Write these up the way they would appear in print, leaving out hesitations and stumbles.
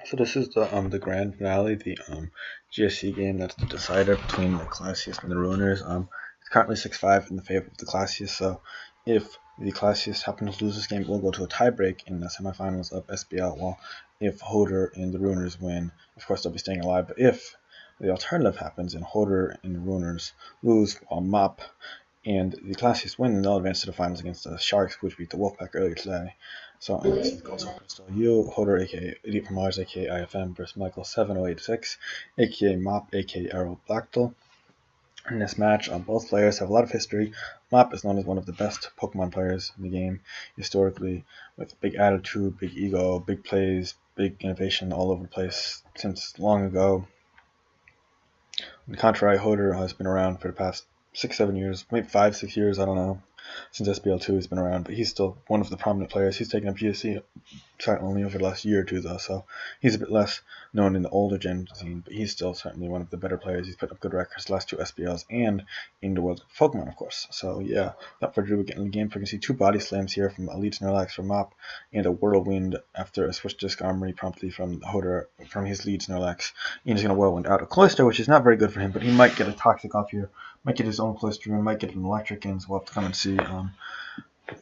So this is the grand finale, the GSC game. That's the decider between the Classiest and the Ruiners. It's currently 6-5 in the favor of the Classiest. So if the Classiest happen to lose this game, it will go to a tiebreak in the semifinals of SPL. While if Hoder and the Ruiners win, of course they'll be staying alive. But if the alternative happens and Hoder and the Ruiners lose while MoP and the Classiest win, and they'll advance to the finals against the Sharks, which beat the Wolfpack earlier today. So I'm going to see the goals open. Still you, Hoder, aka Idiot from Mars, aka IFM, versus Michael 7086, aka MoP, aka Errol Blacktle. In this match, both players have a lot of history. MoP is known as one of the best Pokemon players in the game, historically, with big attitude, big ego, big plays, big innovation all over the place since long ago. On the contrary, Hoder has been around for the past 6-7 years, maybe 5-6 years, I don't know, since SPL2 has been around, but he's still one of the prominent players. He's taken up GSC certainly over the last year or two, though, so he's a bit less known in the older gen scene, but he's still certainly one of the better players. He's put up good records the last two SPLs and in the World of Pokemon, of course. So yeah, without further ado, we get in the game. We can see two body slams here from Elite Snorlax from MoP and a Whirlwind after a switch disc armory promptly from Hoder from his lead Snorlax. And he's going to Whirlwind out a Cloyster, which is not very good for him, but he might get a Toxic off here, might get his own Cloyster, and might get an Electric in, so we'll have to come and see.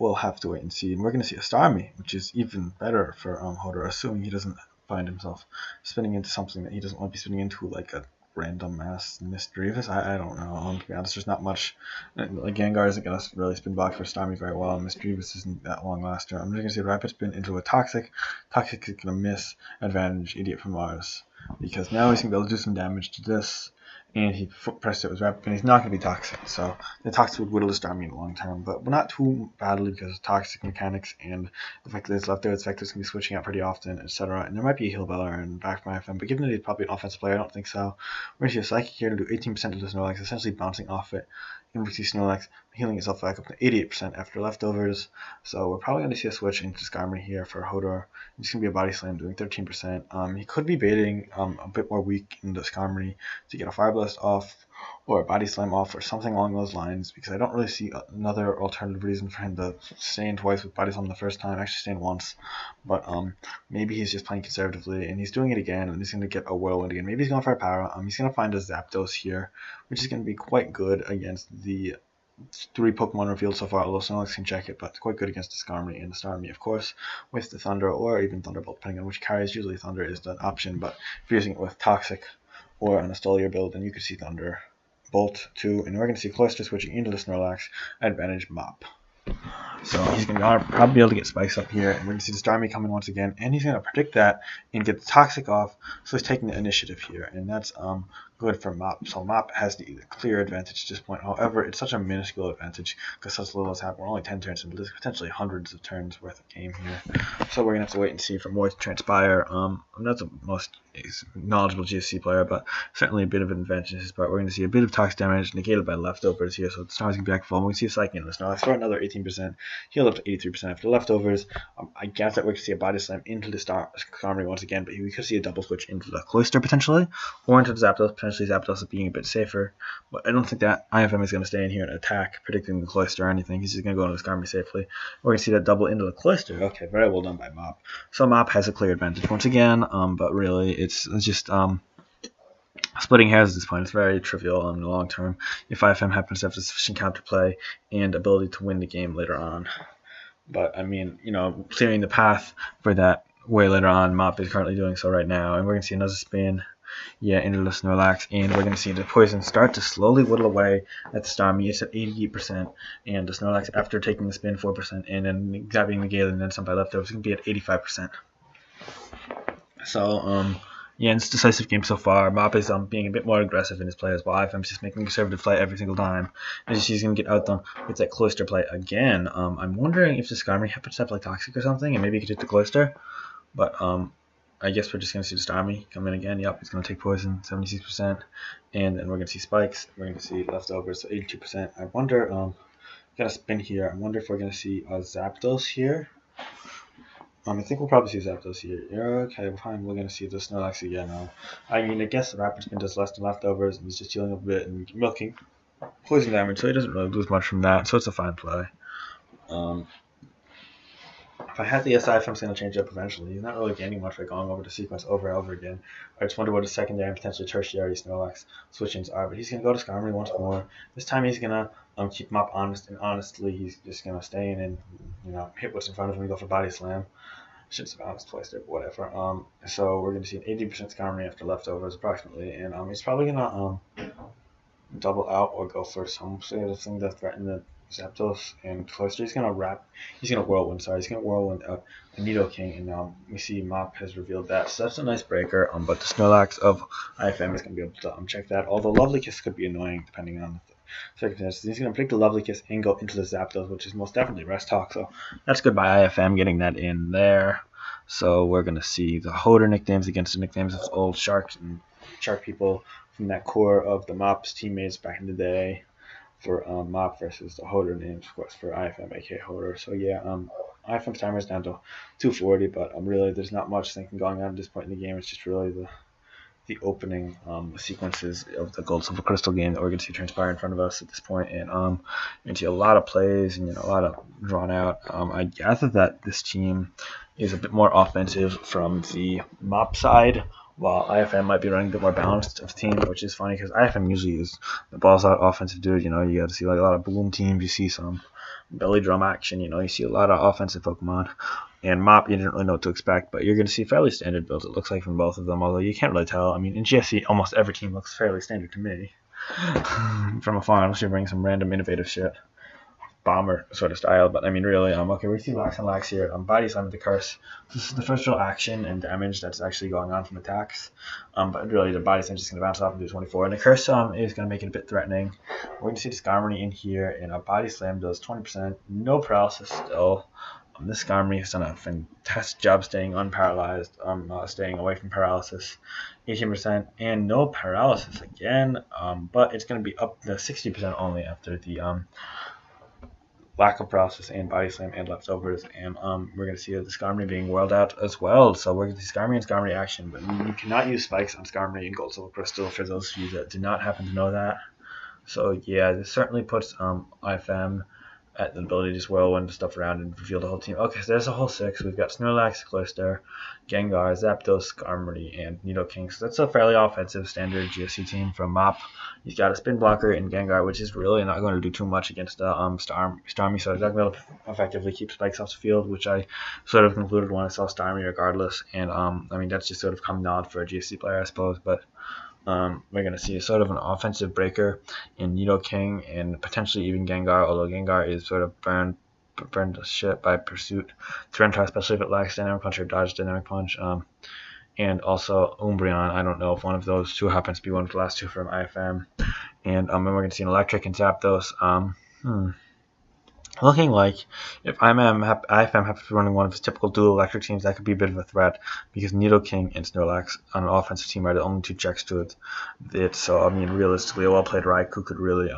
We'll have to wait and see. And we're going to see a Starmie, which is even better for Hoder, assuming he doesn't find himself spinning into something that he doesn't want to be spinning into, like a random mass Misdreavus. I don't know. To be honest, there's not much. Like Gengar isn't going to really spin block for Starmie very well, and Misdreavus isn't that long lasting. I'm just going to see a Rapid Spin into a Toxic. Toxic is going to miss advantage Idiot from Mars, because now he's going to be able to do some damage to this. And he pressed it with Rapid, and he's not going to be Toxic. So the Toxic would whittle the Starmie in the long term, but not too badly because of Toxic mechanics and the fact that it's left there. Its Vector's going to be switching out pretty often, etc. And there might be a Heal Beller and back from IFM, but given that he's probably an offensive player, I don't think so. We're going to see a Psychic here to do 18% of the Snorlax, essentially bouncing off it. And we see Snorlax healing itself back up to 88% after leftovers. So we're probably going to see a switch into Skarmory here for Hoder. It's going to be a Body Slam doing 13%. He could be baiting a bit more weak into Skarmory to get a Fire Blast off or a Body Slam off or something along those lines, because I don't really see another alternative reason for him to stay in twice with Body Slam the first time, actually stay in once. But maybe he's just playing conservatively, and he's doing it again, and he's going to get a Whirlwind again. Maybe he's going for a Power. He's going to find a Zapdos here, which is going to be quite good against the 3 Pokemon revealed so far, although Snorlax can check it, but it's quite good against the Skarmory and the Starmie, of course, with the Thunder or even Thunderbolt, depending on which carries. Usually Thunder is the option, but if you're using it with Toxic or on a Stolier build, then you could see Thunderbolt too, and we're going to see Cloyster switching into the Snorlax, advantage MoP. So he's going to probably be able to get Spikes up here, and we're going to see the Starmie come in once again, and he's going to predict that and get the Toxic off, so he's taking the initiative here, and that's good for MoP. So MoP has the clear advantage at this point. However, it's such a minuscule advantage because such little has happened. We're only 10 turns into this, potentially hundreds of turns worth of game here. So we're going to have to wait and see for more to transpire. I'm not the most knowledgeable GSC player, but certainly a bit of an advantage in his part. We're going to see a bit of Toxic damage negated by leftovers here, so the Starmie's going to be back full. We're going to see a Psychic in the Snorlax for another 18%, healed up to 83% after leftovers. I guess that we're going to see a Body Slam into the Skarmory once again, but we could see a double switch into the Cloyster potentially, or into the Zapdos. Potentially Zapdos being a bit safer, but I don't think that IFM is going to stay in here and attack, predicting the Cloyster or anything. He's just going to go into the Skarmory safely. We're going to see that double into the Cloyster. Okay, very well done by MoP. So MoP has a clear advantage once again, but really it's just splitting hairs at this point. It's very trivial in the long term if IFM happens to have sufficient counterplay and ability to win the game later on. But I mean, clearing the path for that way later on, MoP is currently doing so right now, and we're going to see another spin. Yeah, into the Snorlax, and we're going to see the poison start to slowly whittle away at the Starmie. It's at 88%, and the Snorlax, after taking the spin, 4%, and then grabbing the Gale and then some by leftovers, going to be at 85%. So, yeah, it's a decisive game so far. MoP is being a bit more aggressive in his play as well. IFM's just making a conservative play every single time. And he's going to get outdone with that Cloyster play again. I'm wondering if the Skarmory happens to have like Toxic or something, and maybe he could hit the Cloyster, but I guess we're just going to see the Starmie come in again. Yep, he's going to take poison, 76%. And then we're going to see Spikes. We're going to see leftovers, so 82%. I wonder, got a spin here. I wonder if we're going to see Zapdos here. I think we'll probably see Zapdos here. Yeah, okay, fine. We're going to see the Snorlax again. I mean, I guess the Rapid Spin does less than leftovers, and he's just healing a bit and milking poison damage, so he doesn't really lose much from that. So it's a fine play. If I had the IFM's going to change up eventually. He's not really gaining much by going over the sequence over and over again. I just wonder what his secondary and potentially tertiary Snorlax switchings are. But he's going to go to Skarmory once more. This time he's going to keep MoP honest, and honestly he's just going to stay in and hit what's in front of him and go for Body Slam. Shouldn't have honest placed it, but whatever. So we're going to see an 80% Skarmory after leftovers approximately, and he's probably going to double out or go for some sort of thing that threaten the Zapdos and Cloyster. He's gonna whirlwind. He's gonna whirlwind up the Nidoking, and we see MoP has revealed that. So that's a nice breaker. But the Snorlax of IFM is gonna be able to check that. Although Lovely Kiss could be annoying depending on the circumstances. He's gonna predict the Lovely Kiss and go into the Zapdos, which is most definitely Rest Talk. So that's good by IFM getting that in there. So we're gonna see the Hoder nicknames against the nicknames of old sharks and shark people from that core of the MoP's teammates back in the day for MoP versus the Hoder names, of course, for IFM, aka Hoder. So yeah, IFM's timer is down to 240, but really there's not much thinking going on at this point in the game. It's just really the opening sequences of the Gold Silver Crystal game that we're going to see transpire in front of us at this point, and you're going to see a lot of plays and a lot of drawn out. I gather that this team is a bit more offensive from the MoP side, while IFM might be running a bit more balanced of team, which is funny because IFM usually is the balls out offensive dude. You got to see like a lot of boom teams. You see some belly drum action. You see a lot of offensive Pokemon. And MoP, you didn't really know what to expect, but you're going to see fairly standard builds, it looks like, from both of them, although you can't really tell. I mean, in GSC, almost every team looks fairly standard to me from afar, unless you're bringing some random innovative shit. Bomber sort of style, but I mean, really, okay, we see Lax and Lax here. Body Slam with the Curse. This is the first real action and damage that's actually going on from attacks. But really, the Body Slam is just going to bounce off and do 24, and the Curse is going to make it a bit threatening. We're going to see the Skarmory in here, and a Body Slam does 20%, no paralysis still. This Skarmory has done a fantastic job staying unparalyzed, staying away from paralysis, 18%, and no paralysis again. But it's going to be up to 60% only after the lack of paralysis and Body Slam and leftovers, and we're going to see the Skarmory being whirled out as well. So we're going to see Skarmory and Skarmory action, but you cannot use spikes on Skarmory and Gold Silver Crystal for those of you that did not happen to know that. So yeah, this certainly puts IFM at the ability to just whirlwind stuff around and reveal the whole team. Okay, so there's a whole 6. We've got Snorlax, Cloyster, Gengar, Zapdos, Skarmory, and Nidoking. So that's a fairly offensive standard GSC team from MoP. He's got a Spin Blocker in Gengar, which is really not going to do too much against Starmie, so he's not going to effectively keep spikes off the field, which I sort of concluded when I saw Starmie regardless. And I mean, that's just sort of common knowledge for a GSC player, I suppose, but we're going to see a sort of an offensive breaker in Nidoking and potentially even Gengar, although Gengar is sort of burned to shit by Pursuit. Tyranitar, especially if it lacks Dynamic Punch or Dodge Dynamic Punch. And also Umbreon. I don't know if one of those two happens to be one of the last two from IFM. And then we're going to see an Electric and Zapdos. Looking like if IFM happens to be running one of his typical dual electric teams, that could be a bit of a threat because Nidoking and Snorlax on an offensive team are the only two checks to it. So I mean, realistically, a well-played Raikou could really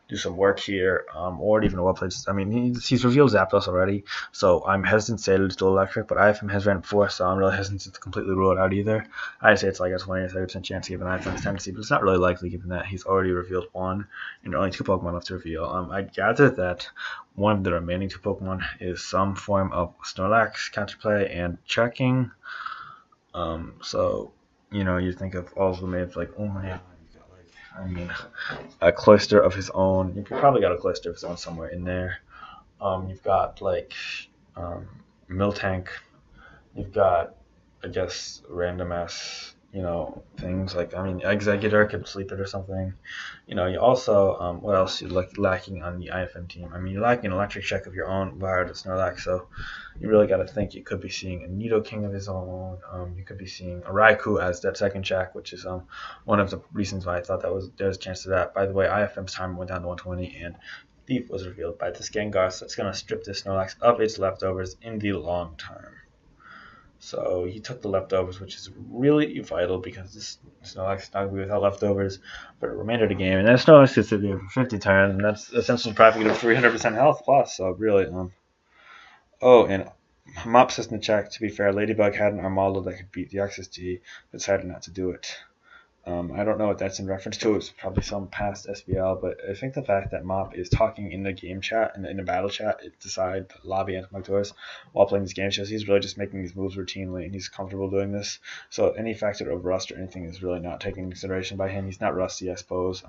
do some work here, or even a well-played. I mean, he's revealed Zapdos already, so I'm hesitant to say it's dual electric, but IFM has ran it before, so I'm really hesitant to completely rule it out either. I'd say it's like a 20 or 30% chance given IFM's tendency, but it's not really likely given that he's already revealed one and there are only 2 Pokemon left to reveal. I gather that one of the remaining 2 Pokemon is some form of Snorlax counterplay and checking. So you think of all of them as like, oh my god, a Cloyster of his own. You've probably got a Cloyster of his own somewhere in there. You've got like Miltank. You've got, I guess, random ass things like, I mean, Executor could sleep it or something. You also, what else you lacking on the IFM team? I mean, you're lacking an electric check of your own via the Snorlax, so you really got to think you could be seeing a Nidoking of his own. You could be seeing a Raikou as that second check, which is one of the reasons why I thought there's a chance of that. By the way, IFM's timer went down to 120, and Thief was revealed by this Gengar, so it's going to strip this Snorlax of its leftovers in the long term. So he took the leftovers, which is really vital because this Snorlax is not going to be without leftovers for the remainder of the game. And then Snorlax could sit there for 50 turns, and that's essentially probably 300% health plus. So really, oh, and MoP system check. To be fair, Ladybug had an Armaldo that could beat the XST, but decided not to do it. I don't know what that's in reference to. It's probably some past SPL, but I think the fact that MoP is talking in the game chat and in the battle chat inside the lobby and doors while playing these game shows, he's really just making these moves routinely and he's comfortable doing this. So any factor of rust or anything is really not taken into consideration by him. He's not rusty, I suppose.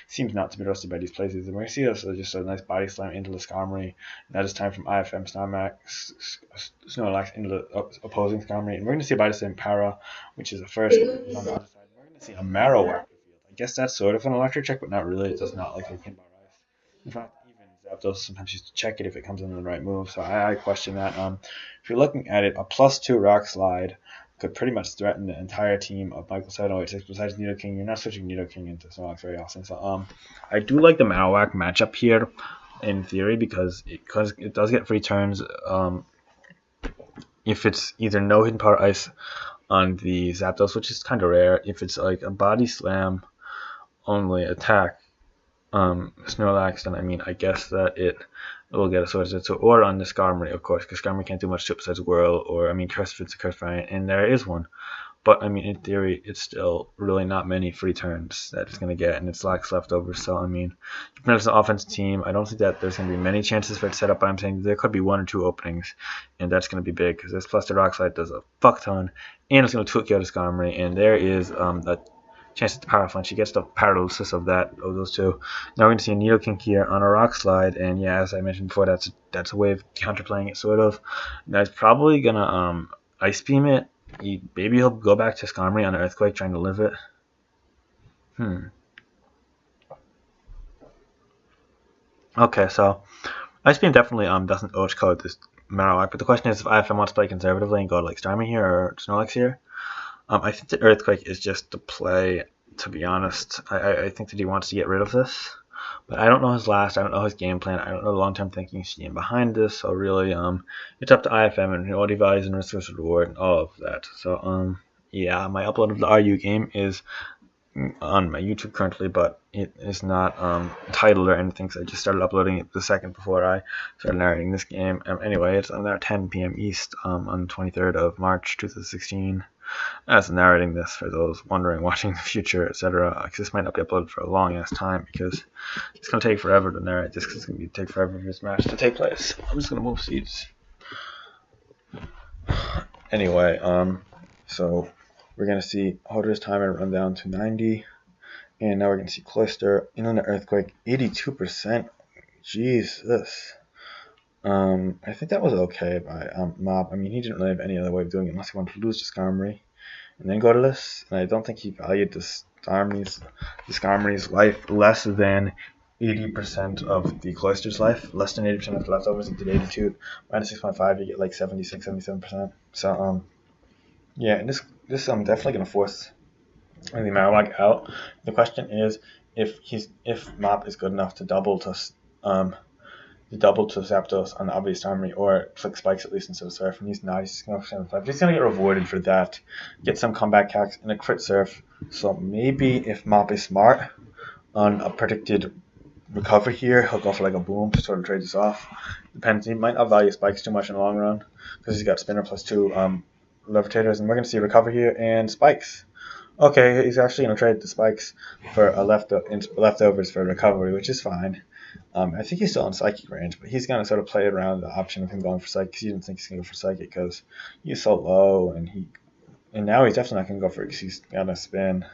Seems not to be rusty by these plays. And we're going to see this just a nice body slam into the Skarmory. That is time from IFM Snorlax into the opposing Skarmory. And we're going to see a body slam Para, which is a first on the other side. We're going to see a Marowak. I guess that's sort of an electric check, but not really. It does not like a Kinbar Ice. In fact, even Zapdos sometimes used to check it if it comes in the right move, so I question that. If you're looking at it, a +2 Rock Slide could pretty much threaten the entire team of Michael 708 besides Nidoking. You're not switching Nidoking into Snorlax very often, so I do like the Marowak matchup here in theory because it does get free turns. If it's either no hidden power ice on the Zapdos, which is kind of rare, if it's like a body slam only attack Snorlax, then I mean, I guess that it will get a Sword Zetsu, or on the Skarmory, of course, because Skarmory can't do much to it besides Whirl, or, I mean, Curse if it's a Curse variant, and there is one. But, I mean, in theory, it's still really not many free turns that it's going to get, and it's lacks leftovers, so, I mean, even if it's an offensive team, I don't think that there's going to be many chances for it to set up, but I'm saying there could be 1 or 2 openings, and that's going to be big, because this +2 Rock Slide does a fuck ton, and it's going to took out the Skarmory, and there is a chance to power flinch. He gets the paralysis of those two. Now we're going to see a Nidoking here on a Rock Slide, and yeah, as I mentioned before, that's a way of counterplaying it, sort of. Now he's probably gonna Ice Beam it. Maybe he'll go back to Skarmory on the Earthquake, trying to live it. Okay, so Ice Beam definitely doesn't OH code this Marowak, but the question is if IFM wants to play conservatively and go to like Starmie here or Snorlax here. I think the Earthquake is just the play, to be honest. I think that he wants to get rid of this. But I don't know his last, I don't know his game plan, I don't know the long-term thinking scheme behind this, so really, it's up to IFM and what he values and risk versus reward and all of that. So, yeah, my upload of the RU game is on my YouTube currently, but it is not titled or anything, so I just started uploading it the second before I started narrating this game. Anyway, it's on there at 10 p.m. East on the 23rd of March 2016. As narrating this for those wondering, watching in the future, etc. Because this might not be uploaded for a long ass time because it's going to take forever to narrate this because it's going to take forever for this match to take place. I'm just going to move seats. Anyway, so we're going to see Hodor's timer run down to 90. And now we're going to see Cloyster in on the Earthquake, 82%. Jesus. I think that was okay by MoP. I mean, he didn't really have any other way of doing it unless he wanted to lose to Skarmory and then go to this. And I don't think he valued the Skarmory's life less than 80% of the Cloyster's life. Less than 80% of the leftovers. He did 82. Minus 6.5, you get like 76, 77%. So, yeah, and this definitely going to force the Marowak out. The question is if MoP is good enough to double to Zapdos on the obvious Skarmory, or flick Spikes at least instead of Surf, and he's not. He's going to 75. He's going to get rewarded for that. Get some comeback hacks and a crit Surf. So maybe if MoP is smart on a predicted recovery here, he'll go for like a boom to sort of trade this off. Depends. He might not value Spikes too much in the long run because he's got Spinner +2 Levitators, and we're going to see recovery here and Spikes. Okay, he's actually going to trade the Spikes for a leftovers for recovery, which is fine. I think he's still in Psychic range, but he's going to sort of play around the option of him going for Psychic because he didn't think he's going to go for Psychic because he's so low, and now he's definitely not going to go for it because he's going to spin.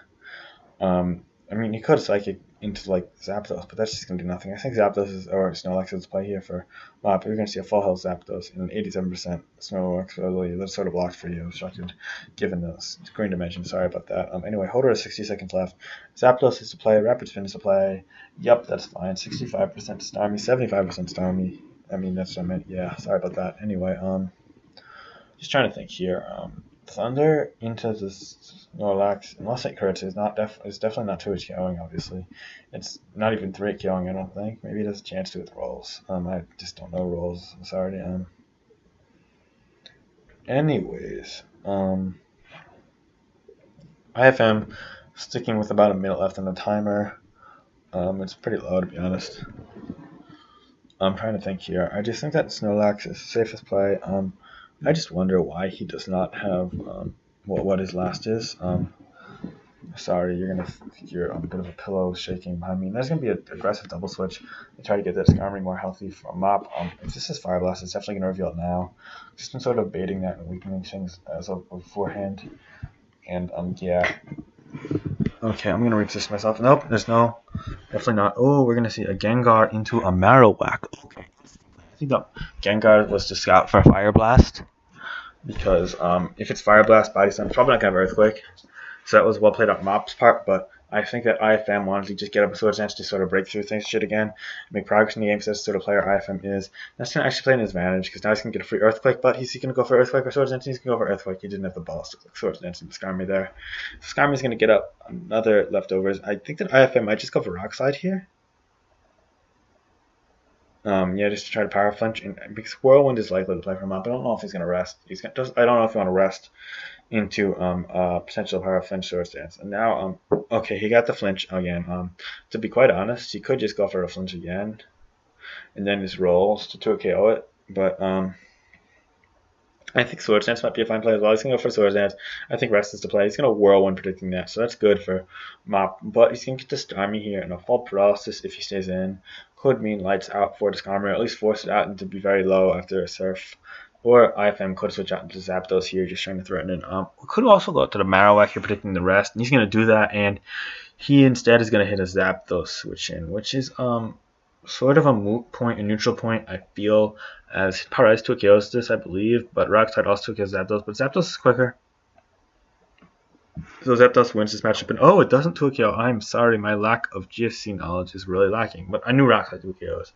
I mean, he could Psychic into like Zapdos, but that's just going to do nothing. I think Zapdos or Snorlax is play here for MoP. You're going to see a full health Zapdos and an 87% Snorlax. Really, that's sort of blocked for you, obstructed, given the screen dimension. Sorry about that. Anyway, Hodor has 60 seconds left. Zapdos is to play. Rapid Spin is to play. Yep, that's fine. 65% Starmie, 75% Starmie. I mean, that's what I meant. Yeah, sorry about that. Anyway, just trying to think here. Thunder into the Snorlax, unless it crits, is definitely not 2 KOing, obviously. It's not even 3 KOing, I don't think. Maybe it has a chance to with rolls. I just don't know rolls. I'm sorry. Anyways, IFM sticking with about a minute left on the timer. It's pretty low, to be honest. I'm trying to think here. I just think that Snorlax is the safest play. I just wonder why he does not have what his last is. Sorry, you're gonna hear a bit of a pillow shaking behind me. And there's gonna be an aggressive double switch to try to get this army more healthy from MoP. If this is Fire Blast, it's definitely gonna reveal it now. Just been sort of baiting that and weakening things as of beforehand. And yeah. Okay, I'm gonna resist myself. Nope, there's no, definitely not. Oh, we're gonna see a Gengar into a Marowak. Okay, I think the Gengar was to scout for a Fire Blast because if it's Fire Blast, Body Slam, it's probably not gonna have Earthquake. So that was well played on MoP's part, but I think that IFM wanted to just get up a Swords Dance to sort of break through things shit again, make progress in the game, because that's the sort of player IFM is. That's going to actually play an advantage, because now he's going to get a free Earthquake, but he's going to go for Earthquake or Swords Dance, he's going to go for Earthquake. He didn't have the balls to click Swords Dance and Skarmy there. So Skarmy's going to get up another leftovers. I think that IFM might just go for Rock Slide here. Yeah, just to try to power flinch, and because Whirlwind is likely to play from up. I don't know if he's going to rest. I don't know if you want to rest into potential power flinch Swords Dance. And now, okay, he got the flinch again. To be quite honest, he could just go for a flinch again, and then just rolls to 2KO it. But I think Swords Dance might be a fine play as well. He's going to go for Swords Dance. I think rest is to play. He's going to Whirlwind predicting that, so that's good for MoP. But he's going to get the Starmie here, and a Full Paralysis if he stays in could mean lights out for the Skarmy, or at least force it out and to be very low after a Surf. Or IFM could switch out into Zapdos here, just trying to threaten it. We could also go to the Marowak here, predicting the rest, and he's going to do that, and he instead is going to hit a Zapdos switch in, which is sort of a moot point, a neutral point, I feel, as Power Ice 2KOs this, I believe, but Rock Slide also 2KOs Zapdos, but Zapdos is quicker. So Zapdos wins this matchup, and oh, it doesn't 2KO. I'm sorry, my lack of GSC knowledge is really lacking, but I knew Rock Slide 2KOs,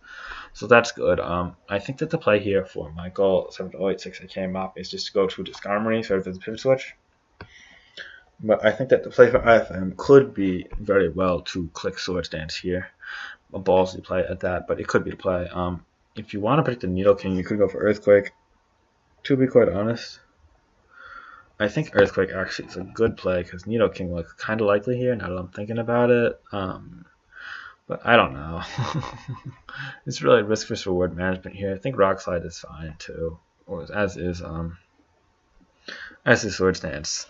so that's good. I think that the play here for Michael 7086AK MoP is just to go to Skarmory, sort of as a pivot switch. But I think that the play for IFM could be very well to click Swords Dance here. A ballsy play at that, but it could be the play. If you want to predict the Nidoking, you could go for Earthquake. To be quite honest, I think Earthquake actually is a good play because Nidoking looks kind of likely here now that I'm thinking about it. But I don't know. It's really risk versus reward management here. I think Rock Slide is fine too, or as is Swords Dance.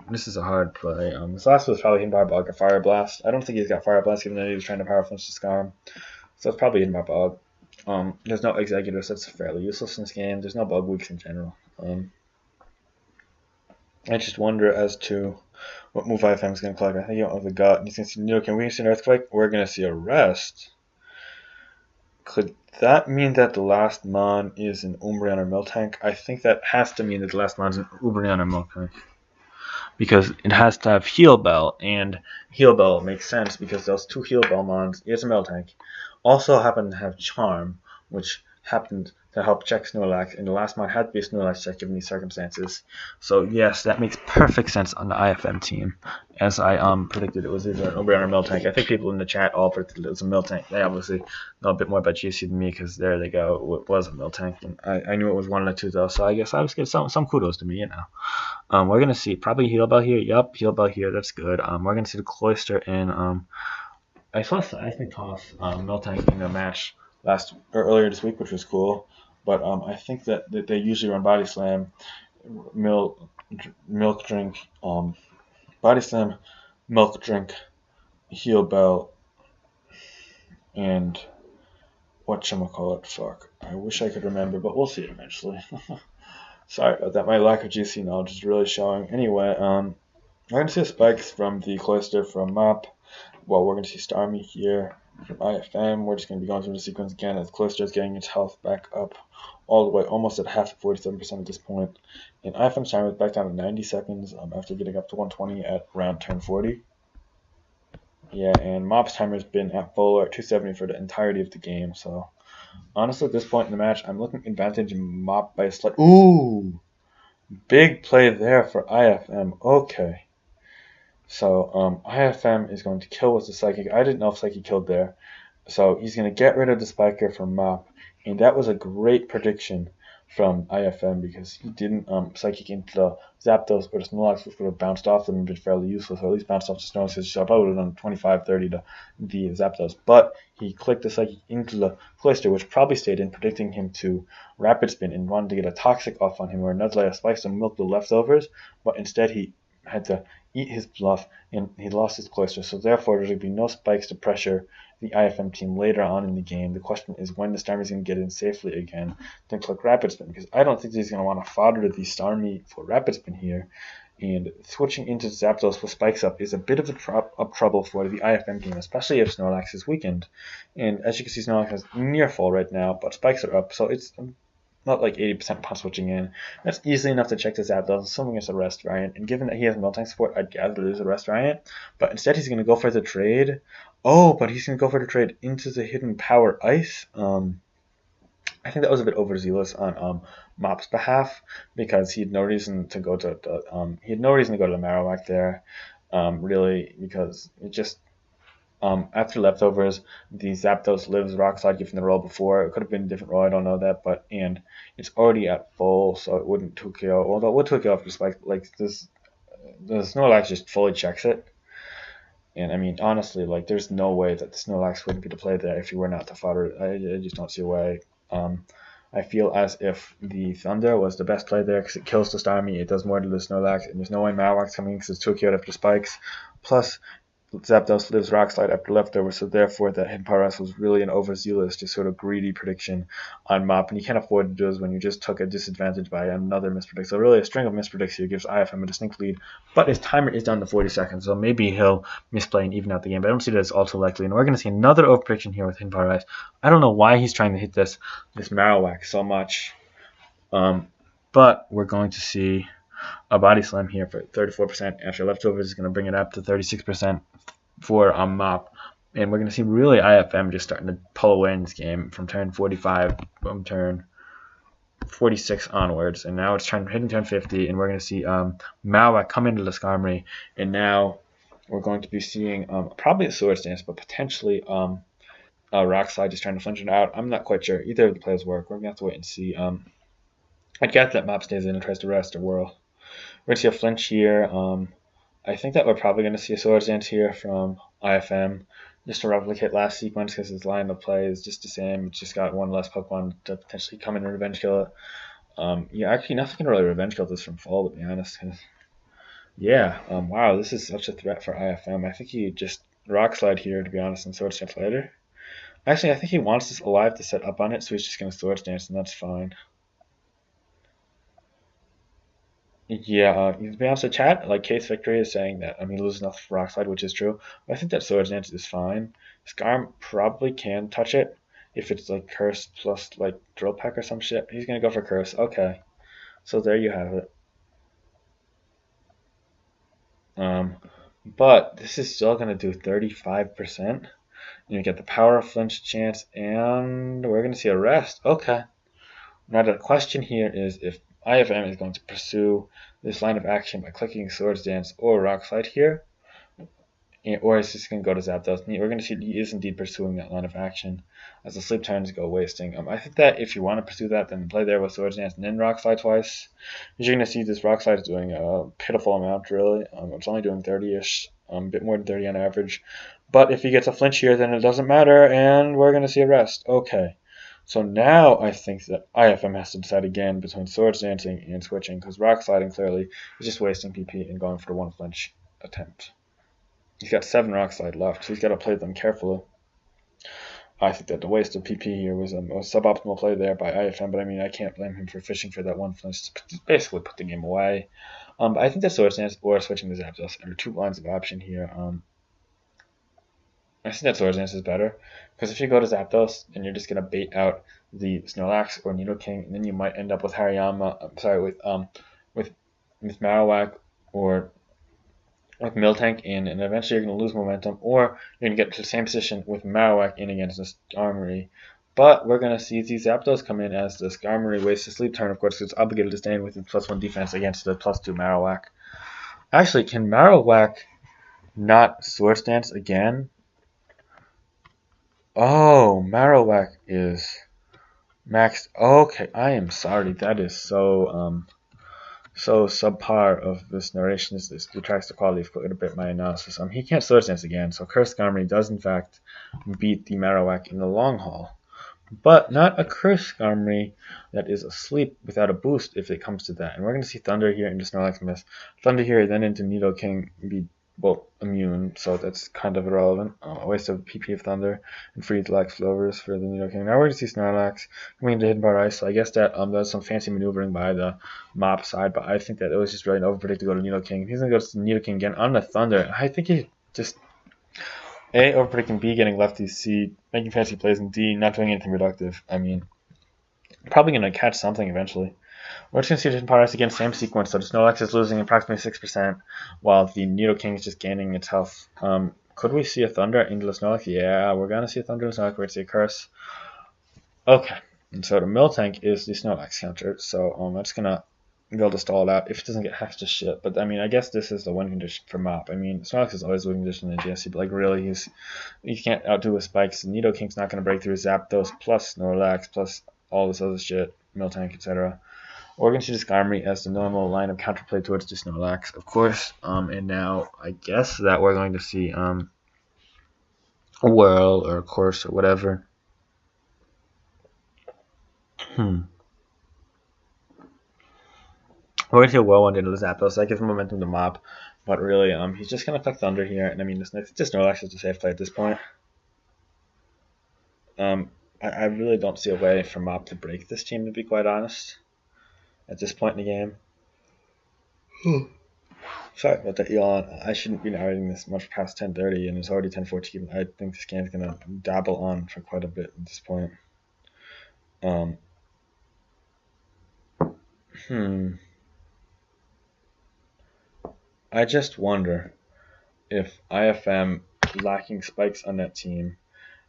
This is a hard play. This last was probably hidden by Bog or Fire Blast. I don't think he's got Fire Blast given that he was trying to power flinch to Skarm. So it's probably hidden by Bog. There's no Executor, so it's fairly useless in this game. There's no Bug weeks in general. I just wonder as to what move IFM is going to collect. I think you don't have the gut. He's going to see Nidoking. We see an Earthquake. We're going to see a Rest. Could that mean that the last Mon is an Umbreon or Miltank? I think that has to mean that the last Mon is an Umbreon or Miltank. Because it has to have Heal Bell, and Heal Bell makes sense because those two Heal Bell Mons is a Miltank. Also happen to have Charm, which happened to help check Snorlax, and the last Mon had to be a Snorlax check given these circumstances. So yes, that makes perfect sense on the IFM team, as I predicted it was either an Umbreon or Miltank. I think people in the chat all predicted it was a Miltank. They obviously know a bit more about GSC than me because there they go, it was a Miltank, and I knew it was one of the two though, so I guess I was getting some kudos to me, you know. We're gonna see probably Heal Bell here. Yup, Heal Bell here. That's good. We're gonna see the Cloyster in. I saw Seismic Toss Miltank in a match earlier this week, which was cool. But I think that they usually run Body Slam, Milk Drink, Body Slam, Milk Drink, Heal Bell, and whatchamacallit, fuck. I wish I could remember, but we'll see it eventually. Sorry about that. My lack of GC knowledge is really showing. Anyway, we're going to see spikes from the Cloister from MoP. Well, we're going to see Starmie here from IFM. We're just going to be going through the sequence again as Cloister is getting its health back up all the way, almost at half, 47% at this point. And IFM's timer is back down to 90 seconds after getting up to 120 at around turn 40. Yeah, and MoP's timer has been at full at 270 for the entirety of the game. So, honestly, at this point in the match, I'm looking advantage in MoP by a slight. Ooh! Big play there for IFM. Okay. So, IFM is going to kill with the Psychic. I didn't know if Psychic killed there. So, he's going to get rid of the Spiker from MoP. And that was a great prediction from IFM because he didn't Psychic into the Zapdos or the Snorlax, which would have bounced off them and been fairly useless, or at least bounced off the Snorlax, so I probably would have done 25-30 to the Zapdos. But he clicked the Psychic into the Cloister, which probably stayed in, predicting him to Rapid Spin and wanted to get a Toxic off on him or another layer of Spikes to milk the leftovers, but instead he had to eat his bluff, and he lost his cloister. So therefore, there's going to be no spikes to pressure the IFM team later on in the game. The question is when the Starmie's going to get in safely again to click Rapid Spin, because I don't think he's going to want to fodder the Starmie for Rapid Spin here. And switching into Zapdos with spikes up is a bit of a trouble for the IFM team, especially if Snorlax is weakened. And as you can see, Snorlax has near full right now, but spikes are up, so it's not like 80% pump switching in. That's easily enough to check this Zapdos, assuming it's a rest variant. And given that he has Miltank support, I'd gather it is a rest variant. But instead, he's going to go for the trade. Oh, but he's going to go for the trade into the hidden power ice. I think that was a bit overzealous on MoP's behalf, because he had no reason to go to the Marowak there, really, because it just after leftovers, the Zapdos lives Rock Slide given the roll before. It could have been a different roll, I don't know that, and it's already at full, so it wouldn't 2KO. Although it would 2KO after Spike, like this, the Snorlax just fully checks it. And I mean, honestly, like there's no way that the Snorlax wouldn't be to play there if you were not to fodder. I just don't see a way. I feel as if the Thunder was the best play there because it kills the Starmie, it does more to the Snorlax, and there's no way Marowak's coming because it's 2KO after Spikes. Plus, Zapdos lives Rock Slide after leftover, so therefore that hidden power ice was really an overzealous, just sort of greedy prediction on MoP, and you can't afford to do this when you just took a disadvantage by another mispredict. So really a string of mispredicts here gives IFM a distinct lead, but his timer is down to 40 seconds, so maybe he'll misplay and even out the game, but I don't see that as all too likely, and we're going to see another overprediction here with hidden power ice. I don't know why he's trying to hit this Marowak so much, but we're going to see a body slam here for 34% after leftovers is going to bring it up to 36% for MoP, and we're going to see really IFM just starting to pull away in this game from turn 45, from turn 46 onwards, and now it's hitting turn 50, and we're going to see Marowak come into the Skarmory, and now we're going to be seeing probably a Swords Dance, but potentially Rock Slide just trying to flinch it out. I'm not quite sure. Either of the plays work. We're going to have to wait and see. I'd guess that MoP stays in and tries to rest or whirl. We're going to see a flinch here. I think that we're probably going to see a Swords Dance here from IFM just to replicate last sequence because his line of play is just the same. It's just got one less Pokemon to potentially come in and revenge kill it. Yeah, actually, nothing can really revenge kill this from fall, to be honest. Yeah, wow, this is such a threat for IFM. I think he just Rock Slide here, to be honest, and Swords Dance later. Actually, I think he wants this alive to set up on it, so he's just going to Swords Dance, and that's fine. Yeah, to be honest, the chat, like Case Victory is saying that he loses enough for Rock Slide, which is true. But I think that Swords Dance is fine. Skarm probably can touch it if it's like Curse plus like Drill Peck or some shit. He's gonna go for Curse. Okay, so there you have it. But this is still gonna do 35%. You get the power of flinch chance, and we're gonna see a rest. Okay. Now the question here is if IFM is going to pursue this line of action by clicking Swords Dance or Rock Slide here, or is this going to go to Zapdos? We're going to see he is indeed pursuing that line of action as the sleep turns go wasting. I think that if you want to pursue that, then play there with Swords Dance and then Rock Slide twice. You're going to see this Rock Slide is doing a pitiful amount, really. It's only doing 30-ish, a bit more than 30 on average. But if he gets a flinch here, then it doesn't matter, and we're going to see a rest. Okay. So now I think that IFM has to decide again between Swords Dancing and switching, because Rock Sliding clearly is just wasting PP and going for the one flinch attempt. He's got 7 Rock Slide left, so he's got to play them carefully. I think that the waste of PP here was a suboptimal play there by IFM, but I mean, I can't blame him for fishing for that one flinch to basically put the game away. But I think that Swords Dance or switching to Zapdos are 2 lines of option here. I think that Swords Dance is better, because if you go to Zapdos, then you're just going to bait out the Snorlax or Nidoking, and then you might end up with with Marowak or with Miltank in, and eventually you're going to lose momentum, or you're going to get to the same position with Marowak in against the Skarmory. But we're going to see the Zapdos come in as the Skarmory wastes the sleep turn, of course, because it's obligated to stay in with its +1 defense against the +2 Marowak. Actually, can Marowak not Swords Dance again? Oh, Marowak is maxed. Okay, I am sorry. That is so subpar of this narration. This detracts the quality of quite a bit my analysis. He can't Swords Dance again, so Cursed Skarmory does in fact beat the Marowak in the long haul. but not a Curse Skarmory that is asleep without a boost if it comes to that. And we're going to see Thunder here into Snorlax miss. Thunder here, then into Nidoking be, well, immune, so that's kind of irrelevant. A waste of PP of Thunder and free Lax Flowers for the Nidoking. Now we're going to see Snorlax coming into Hidden Bar Ice, so I guess that was some fancy maneuvering by the MoP side, but I think that it was just really an overpredict to go to Nidoking. He's going to go to Nidoking again on the Thunder. I think he just A, overpredicting, B, getting lefties, C, making fancy plays, and D, not doing anything productive. I mean, probably going to catch something eventually. We're just going to see Hidden Paradise again, same sequence. So Snorlax is losing approximately 6%, while the Nidoking is just gaining its health. Could we see a Thunder into the Snorlax? Yeah, we're going to see a Thunder into Snorlax. We're going to see a Curse. Okay, and so the Miltank is the Snorlax counter. So I'm just going to be able to stall it out if it doesn't get hacked to shit. But I mean, I guess this is the win condition for MoP. I mean, Snorlax is always win condition in the GSC, but like really, he can't outdo his spikes. Nidoking's not going to break through Zapdos plus Snorlax plus all this other shit, Miltank, etc. We're going to see the Skarmory as the normal line of counterplay towards the Snorlax, of course. And now I guess that we're going to see a Whirl or a Course or whatever. We're going to see a Whirlwind into the Zapdos, so that gives him momentum to MoP. But really, he's just going to affect Thunder here. And I mean, just Snorlax is a safe play at this point. I really don't see a way for MoP to break this team, to be quite honest, at this point in the game. Sorry about that, yawn. I shouldn't be narrating this much past 10:30, and it's already 10:14. I think this game's going to dabble on for quite a bit at this point. I just wonder if IFM, lacking spikes on that team,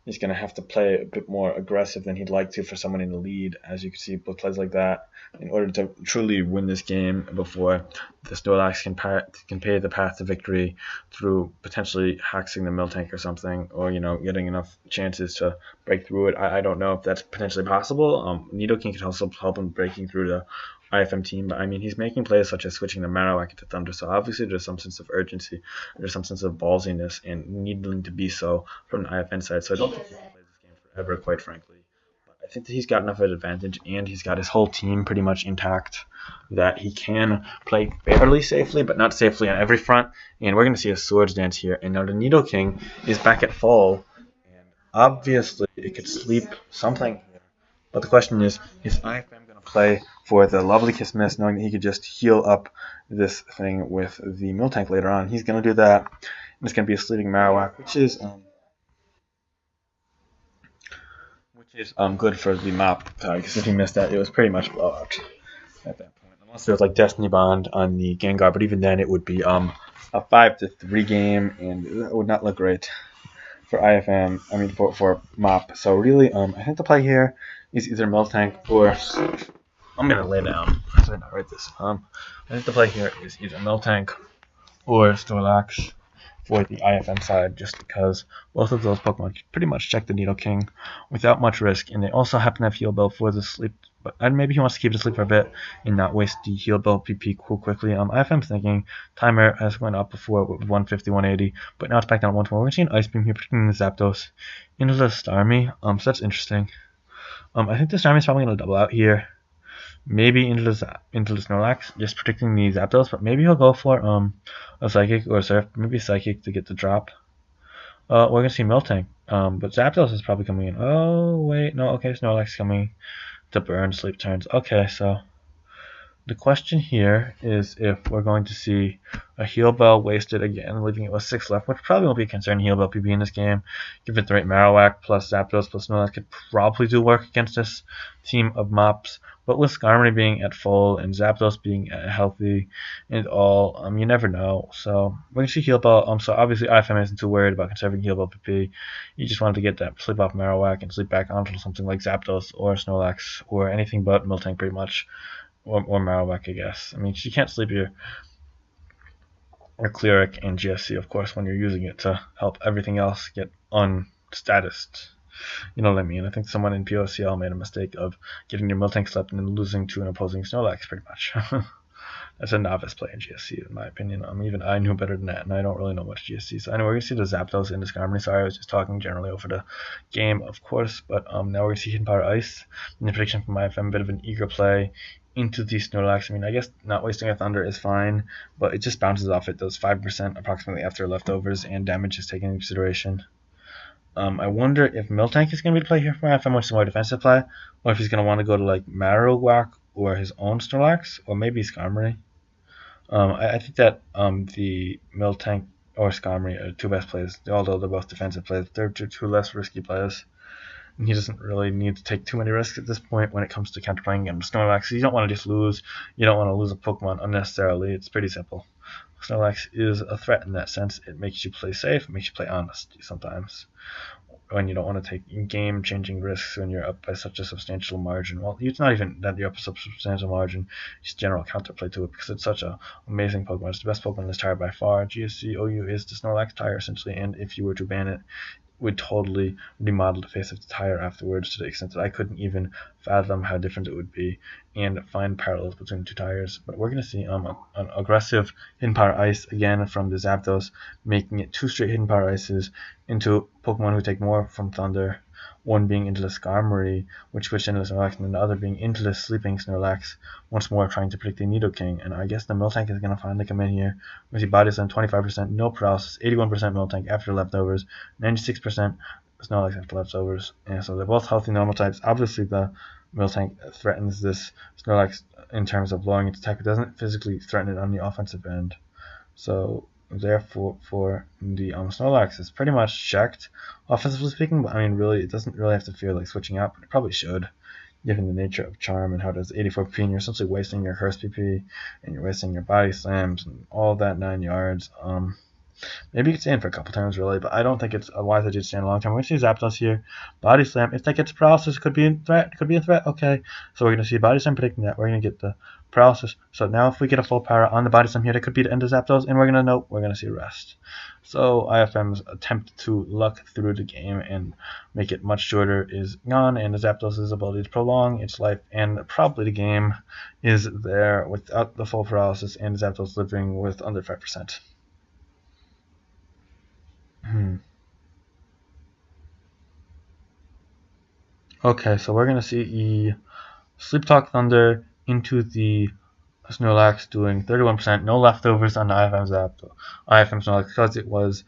is going to have to play a bit more aggressive than he'd like to for someone in the lead, as you can see with plays like that, in order to truly win this game before the Snorlax can pay the path to victory through potentially hacking the Miltank or something, or getting enough chances to break through it. I don't know if that's potentially possible. Nidoking can also help him breaking through the IFM team, but I mean, he's making plays such as switching the Marowak into Thunder, so obviously there's some sense of urgency, there's some sense of ballsiness, and needing to be so from the IFN side. So I don't think he's going to play this game forever, quite frankly. But I think that he's got enough of an advantage, and he's got his whole team pretty much intact, that he can play fairly safely, but not safely on every front. And we're going to see a Swords Dance here, and now the Nidoking is back at full, and obviously it could sleep something here. But the question is IFM going to play for the lovely Kiss Miss, knowing that he could just heal up this thing with the Miltank later on? He's going to do that, and it's going to be a Sleeting Marowak, which is good for the MoP, because if he missed that, it was pretty much blowout at that point. Unless there was like Destiny Bond on the Gengar, but even then it would be a 5-3 game, and that would not look great for IFM. I mean for MoP. So really, I think the play here is either Miltank or I'm gonna lay down as I narrate this. I think the play here is either Miltank or Snorlax for the IFM side, just because both of those Pokemon pretty much check the Nidoking without much risk, and they also happen to have Heal Bell for the sleep. But maybe he wants to keep it asleep for a bit and not waste the Heal Bell PP quickly. IFM's thinking timer has went up before with 150, 180, but now it's back down to 120. We're seeing Ice Beam here, protecting the Zapdos into the Starmie. So that's interesting. I think the Starmie's probably going to double out here. Maybe into the Snorlax, just predicting the Zapdos, but maybe he'll go for a Psychic or a Surf, maybe Psychic to get the drop. We're going to see Miltank, but Zapdos is probably coming in. Oh, wait, no, okay, Snorlax coming to burn sleep turns. Okay, so the question here is if we're going to see a Heal Bell wasted again, leaving it with 6 left, which probably won't be a concern. Heal Bell PB in this game. Give it the right Marowak plus Zapdos plus Snorlax could probably do work against this team of MoPs. But with Skarmory being at full and Zapdos being healthy and all, you never know. So we're going to see Heal Bell. So obviously IFM isn't too worried about conserving Heal Bell PP. You just wanted to get that sleep off Marowak and sleep back onto something like Zapdos or Snorlax or anything but Miltank pretty much. Or Marowak, I guess. I mean, you can't sleep your Cleric and GSC, of course, when you're using it to help everything else get unstatused. You know what I mean? I think someone in POCL made a mistake of getting your Miltank slept and then losing to an opposing Snorlax, pretty much. That's a novice play in GSC, in my opinion. Even I knew better than that, and I don't really know much GSC. So anyway, we're gonna see the Zapdos into Skarmory. Sorry, I was just talking generally over the game, of course. But now we're gonna see Hidden Power Ice. And the prediction from IFM, a bit of an eager play into the Snorlax. I guess not wasting a Thunder is fine, but it just bounces off it. Does 5% approximately after leftovers, and damage is taken into consideration. I wonder if Miltank is going to be the play here for IFM, which is more defensive play, or if he's going to want to go to like Marowak or his own Snorlax, or maybe Skarmory. I think that the Miltank or Skarmory are the two best plays, although they're both defensive plays. They're two less risky plays. And he doesn't really need to take too many risks at this point when it comes to counterplaying against Snorlax. You don't want to just lose. You don't want to lose a Pokemon unnecessarily. It's pretty simple. Snorlax is a threat in that sense. It makes you play safe. It makes you play honest sometimes. When you don't want to take game-changing risks when you're up by such a substantial margin. Well, it's not even that you're up by such a substantial margin. It's general counterplay to it because it's such an amazing Pokemon. It's the best Pokemon in this tire by far. GSC OU is the Snorlax tire essentially, and if you were to ban it, would totally remodel the face of the tire afterwards to the extent that I couldn't even fathom how different it would be and find parallels between the two tires. But we're going to see an aggressive Hidden Power Ice again from the Zapdos, making it 2 straight Hidden Power Ices into Pokemon who take more from Thunder. One being into the Skarmory, which switched into the Snorlax, and the other being into the sleeping Snorlax, once more trying to predict the Nidoking. And I guess the Miltank is going to finally come in here. We see Body Slam 25%, no paralysis, 81% Miltank after leftovers, 96% Snorlax after leftovers. And so they're both healthy normal types. Obviously, the Miltank threatens this Snorlax in terms of lowering its attack. It doesn't physically threaten it on the offensive end. So therefore, for the Snorlax, it's pretty much checked, offensively speaking. But really, it doesn't really have to fear like switching out, but it probably should, given the nature of Charm and how it does 84 PP, and you're essentially wasting your Curse PP, and you're wasting your Body Slams, and all that 9 yards. Maybe you could stand for a couple turns, really, but I don't think it's a wise idea to stand a long time. We're going to see Zapdos here. Body Slam. If that gets paralysis, could be a threat. Okay. So we're going to see Body Slam predicting that. We're going to get the paralysis. So now if we get a full power on the Body Slam here, that could be the end of Zapdos, and we're going to see rest. So IFM's attempt to luck through the game and make it much shorter is gone, and the Zapdos' ability to prolong its life and probably the game is there without the full paralysis, and Zapdos living with under 5%. Okay, so we're going to see Sleep Talk Thunder into the Snorlax doing 31%, no leftovers on the IFM Snorlax because it was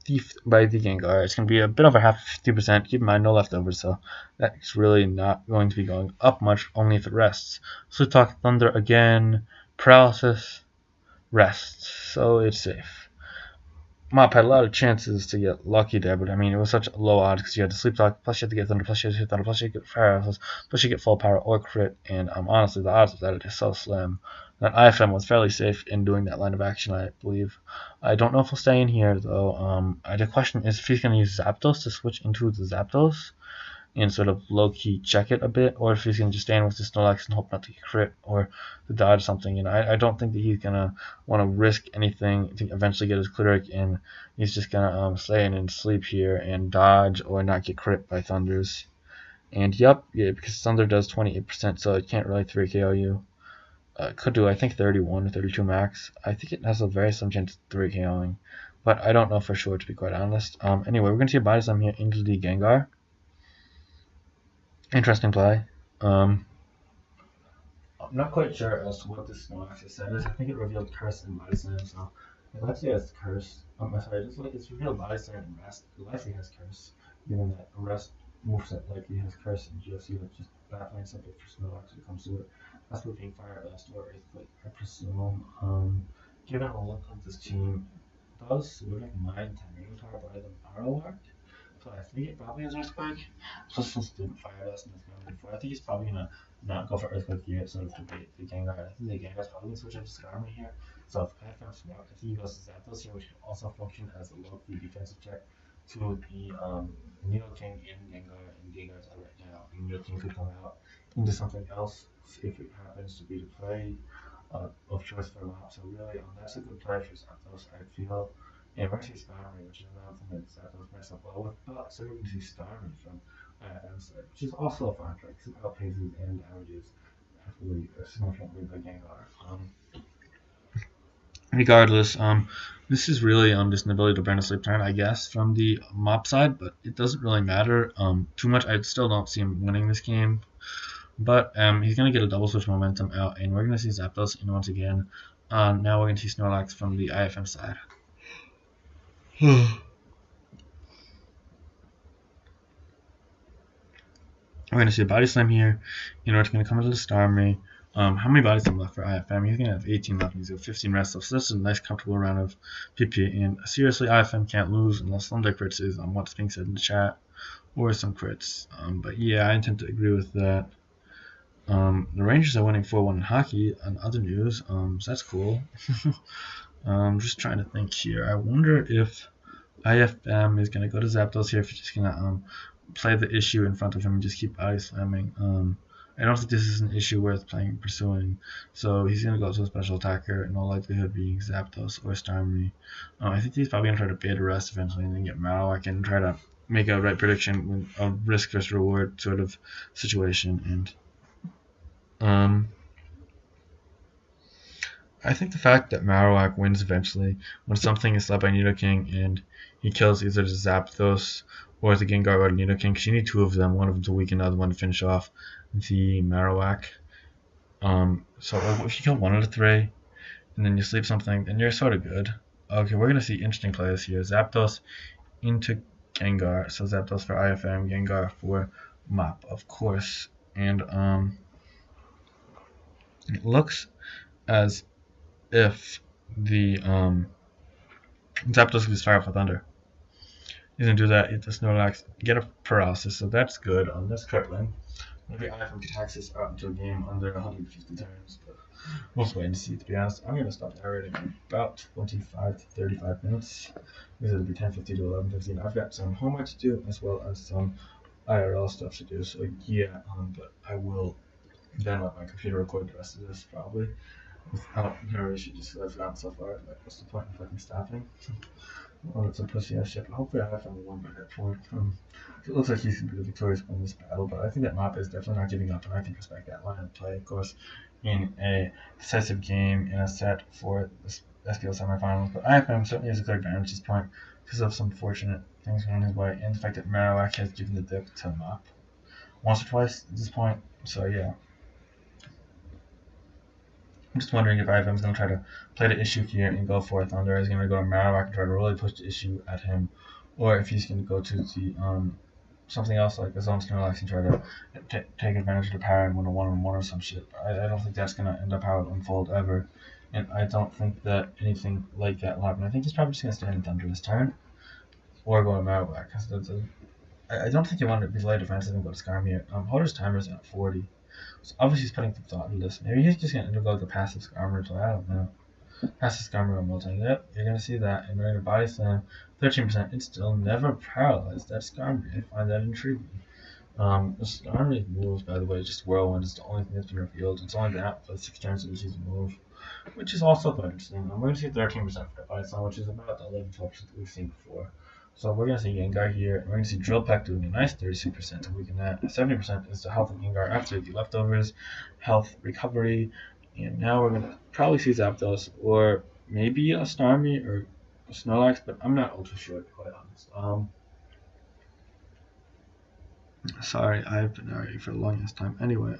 thiefed by the Gengar. It's going to be a bit over half, 50%. Keep in mind, no leftovers, so that's really not going to be going up much, only if it rests. Sleep Talk Thunder again, paralysis, rest, so it's safe. MoP had a lot of chances to get lucky there, but it was such low odds because you had to Sleep Talk, plus you had to get Thunder, plus you had to hit Thunder, plus you get paralysis, plus you get full power or crit, and honestly, the odds of that are just so slim. That IFM was fairly safe in doing that line of action, I believe. I don't know if he'll stay in here, though. The question is if he's going to use Zapdos to switch into the Zapdos and sort of low-key check it a bit, or if he's going to just stand with the Snorlax and hope not to get crit or to dodge something. I don't think that he's going to want to risk anything to eventually get his Cleric, and he's just going to stay in and sleep here and dodge or not get crit by Thunders. And because Thunder does 28%, so it can't really 3KO you. It could do, I think, 31 or 32 max. I think it has a very slim chance of 3KOing, but I don't know for sure, to be quite honest. Anyway, we're going to see a Body Slam here into the Gengar. Interesting play. I'm not quite sure as to what this Snorlax said is. I think it revealed Curse and Body Slam, so let's say it's Curse. I'm sorry, it's revealed Body Slam and Rest. It likely has Curse, given that Rest moveset likely has Curse and GSC, which is baffling something for Snorlax when it comes to it. That's moving Fire Blast or Earthquake, I presume. Given the look of this team, does Smogon mind Tornado Power by the Marowak? So I think it probably is Earthquake. Plus, since it didn't fire us in this game before, I think he's probably gonna not go for Earthquake here, sort of to bait the Gengar. I think the Gengar's probably gonna switch up to Skarmory here. So if I found smart, I think he goes to Zapdos here, which can also function as a low-key defensive check to the Nidoking and Gengar. And Gengar's out right now. And Nidoking could come out into something else if it happens to be the play of choice for MoP. So really, that's a good play for Zapdos, I feel. And we're going to see Skarmory, which is another thing that Zapdos messed up well with, but so we're going to see Skarmory from IFM side, which is also a fun trick, because it outpaces and damages heavily, significantly the Gengar. regardless, this is really just an ability to burn a sleep turn, I guess, from the MoP side, but it doesn't really matter too much. I still don't see him winning this game, but he's going to get a double switch momentum out, and we're going to see Zapdos in once again. Now we're going to see Snorlax from the IFM side. We're going to see a Body Slam here. It's going to come into the Star Army. How many Body Slam left for IFM? He's going to have 18 left, and he's got 15 rest left. So that's a nice, comfortable round of PP. And seriously, IFM can't lose unless some of their crits is on what's being said in the chat, or some crits. But yeah, I tend to agree with that. The Rangers are winning 4-1 in hockey. On other news, so that's cool. Just trying to think here. I wonder if IFM is going to go to Zapdos here, if he's just going to play the issue in front of him and just keep body slamming. I don't think this is an issue worth pursuing. So he's going to go to a special attacker, in all likelihood being Zapdos or Starmie. I think he's probably going to try to bait a rest eventually and then get Marowak and try to make a right prediction with a risk versus reward sort of situation. And I think the fact that Marowak wins eventually when something is led by Nidoking and he kills either the Zapdos or the Gengar or the Nidoking, because you need two of them, one of them to weaken the other one to finish off the Marowak. So if you kill one of the three and then you sleep something, then you're sort of good. Okay, we're going to see interesting plays here. Zapdos into Gengar. So Zapdos for IFM, Gengar for MoP, of course. And it looks as if the Zapdos gets Fire for Thunder. He's going to do that, hit the Snorlax, get a paralysis, so that's good. That's crippling. Maybe IFM can tax this out into a game under 150 turns, but we'll wait and see, to be honest. I'm going to stop narrating in about 25 to 35 minutes, because it'll be 10:50 to 11:15. I've got some homework to do, as well as some IRL stuff to do, so yeah, but I will then let my computer record the rest of this, probably, without narration, just because I've gotten so far. Like, what's the point in fucking stopping? Well, it's a pussy ass shit, but hopefully I have won by that point. It looks like he's going to be the victorious one in this battle, but I think that MoP is definitely not giving up, and I can respect that line of play, of course, in a decisive game in a set for the SPL semifinals. But IFM certainly has a clear advantage at this point because of some fortunate things going his way, and the fact that Marowak has given the dip to MoP once or twice at this point. So yeah. I'm just wondering if IFM is going to try to play the issue here and go for a Thunder. Is he going to go to Marowak and try to really push the issue at him, or if he's going to go to the something else like his own Snorlax and try to take advantage of the power and win a one-on-one or some shit. I don't think that's going to end up how it unfold ever, and I don't think that anything like that will happen. I think he's probably just going to stand in Thunder this turn, or go to Marowak. I don't think you want to be light defensive and go to Skarm here. Holder's timer is at 40. So obviously he's putting some thought into this. Maybe he's just going to undergo the passive Skarmory play. I don't know. Passive Skarmory on Multi. Yep, you're going to see that. And we're going to Body Slam 13%. It's still never paralyzed. That Skarmory. I find that intriguing. The Skarmory moves, by the way, is just Whirlwind. It's the only thing that's been revealed. It's only been out for 6 turns of the season move, which is also quite interesting. We're going to see 13% for Body Slam, which is about the 11-12% that we've seen before. So we're going to see Gengar here, and we're going to see Drill Peck doing a nice 36% to weaken that. 70% is the health of Gengar after the leftovers, health recovery, and now we're going to probably see Zapdos, or maybe a Starmie or a Snorlax, but I'm not ultra sure, to be quite honest. Sorry, I've been narrating for the longest time. Anyway,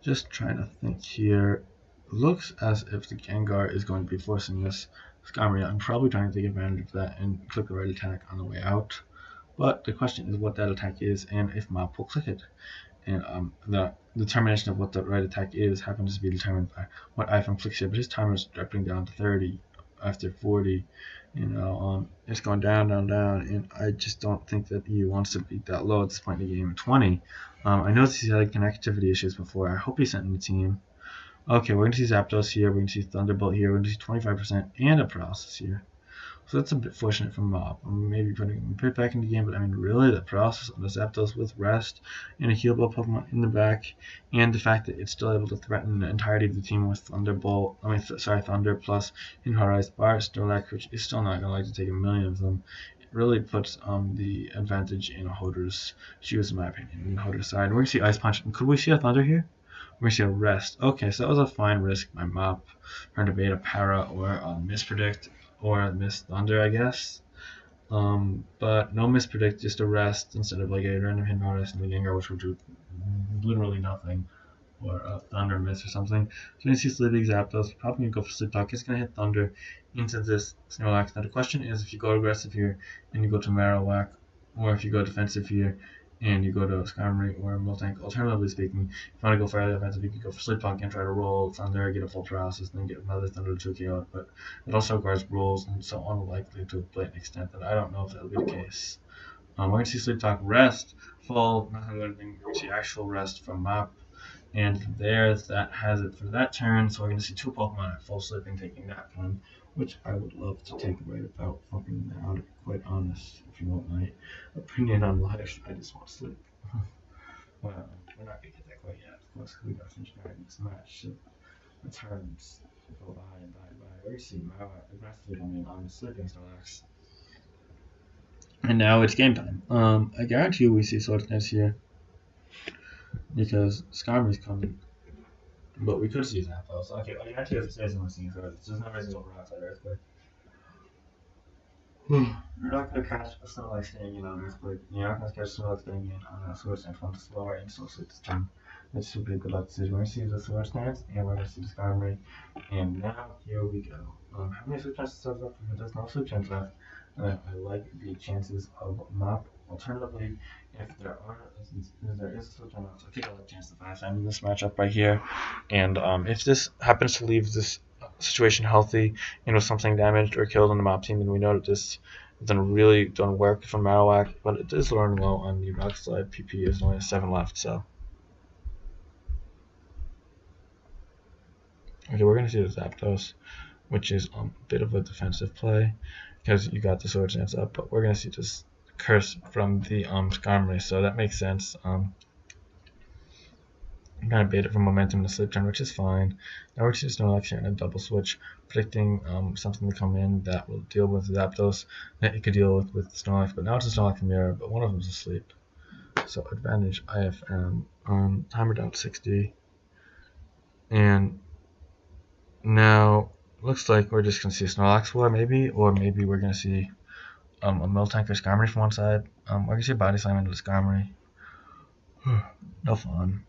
just trying to think here. Looks as if the Gengar is going to be forcing this Skarmory. I'm probably trying to take advantage of that and click the right attack on the way out. But the question is what that attack is and if MoP will click it. And the determination of what the right attack is happens to be determined by what IFM clicks here. But his timer is dropping down to 30 after 40. It's going down, and I just don't think that he wants to beat that low at this point in the game at 20. I know he's had connectivity issues before. I hope he's sent in the team. Okay, we're going to see Zapdos here, we're going to see Thunderbolt here, we're going to see 25% and a paralysis here. So that's a bit fortunate for MoP. I'm maybe putting him a bit back in the game, but I mean, really, the paralysis on the Zapdos with rest and a heal ball Pokemon in the back, and the fact that it's still able to threaten the entirety of the team with Thunder plus Inhorized Bar Snorlax, which is still not going to like to take a million of them. It really puts the advantage in Hoder's shoes, in my opinion, in Hoder's side. We're going to see Ice Punch. Could we see a Thunder here? We're going to see a rest. Okay, so that was a fine risk by MoP. Trying to bait a para or mispredict or miss thunder, I guess. But no mispredict, just a rest instead of like a random hit notice and the Gengar, which would do literally nothing, or a thunder miss or something. So you see Sleeping Zapdos, probably gonna go for Sleep Talk. It's gonna hit thunder into this Snorlax. Now the question is, if you go aggressive here and you go to Marowak, or if you go defensive here and you go to Skarmory or Miltank. Alternatively speaking, if you want to go for early offensive, you could go for Sleep Talk and try to roll Thunder, get a full paralysis, and then get another Thunder to KO. But it also requires rolls and so unlikely to a blatant extent that I don't know if that'll be the case. We're going to see Sleep Talk rest, fall, not going to do anything. We're going to see actual rest from MoP. And there's that has it for that turn. So we're going to see two Pokemon at full sleeping taking that one, which I would love to take right about fucking now, to be quite honest, if you want my opinion on life. I just want to sleep. Well, we're not going to get that quite yet, of course, because we got to finish driving this match. So the turns go by and by and by. We're going to see Marowak aggressively coming in on the sleeping Snorlax. And now it's game time. I guarantee you we see Sword Dance here, because Skarmory's coming. But we could see Zapdos. Okay, I guarantee you if it stays in the scene, so there's no reason to go for outside Earthquake. You're not going to catch a Snorlax staying in on Earthquake. You're not going to catch Snorlax staying in on a Sword Dance from slower and so sleep this turn. That should be a good luck decision. We're going to see the Sword Dance, and we're going to see the Skarmory. And now, here we go. How many sleep chances does it have? If there's no sleep chance left, I like the chances of MoP. Alternatively, if there is a sleep chance left, I think I like chance of IFM in this matchup right here. And if this happens to leave this situation healthy and with something damaged or killed on the MoP team, then we know that this really don't work from Marowak, but it is running low on the Rock Slide. PP is only 7 left, so. Okay, we're going to see the Zapdos, which is a bit of a defensive play because you got the Sword Dance up, but we're going to see this Curse from the Skarmory, so that makes sense. I'm kind of bait it from momentum in the sleep turn, which is fine. Now we're just Snorlax here and a double switch, predicting something to come in that will deal with Zapdos that it could deal with Snorlax, but now it's a Snorlax mirror, but one of them is asleep. So advantage IFM, timer down to 60, and now looks like we're just gonna see a Snorlax War maybe, or maybe we're gonna see a Miltank or Skarmory from one side. We're gonna see a Body Slam into the Skarmory. No fun.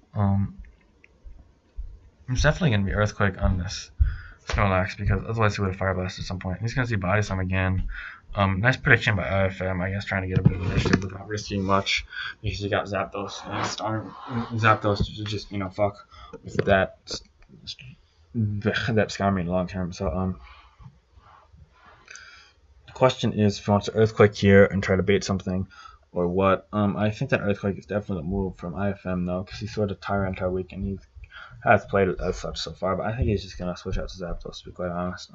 It's definitely gonna be Earthquake on this Snorlax because otherwise he would have Fire Blast at some point. He's gonna see Body Slam again. Nice prediction by IFM, I guess, trying to get a bit of initiative without risking much because he got Zapdos and Zapdos to just fuck with that Skarmory in the long term. So the question is if he wants to Earthquake here and try to bait something or what. I think that Earthquake is definitely a move from IFM though, because he's sort of Tyranitar weak and he has played it as such so far, but I think he's just gonna switch out to Zapdos to be quite honest.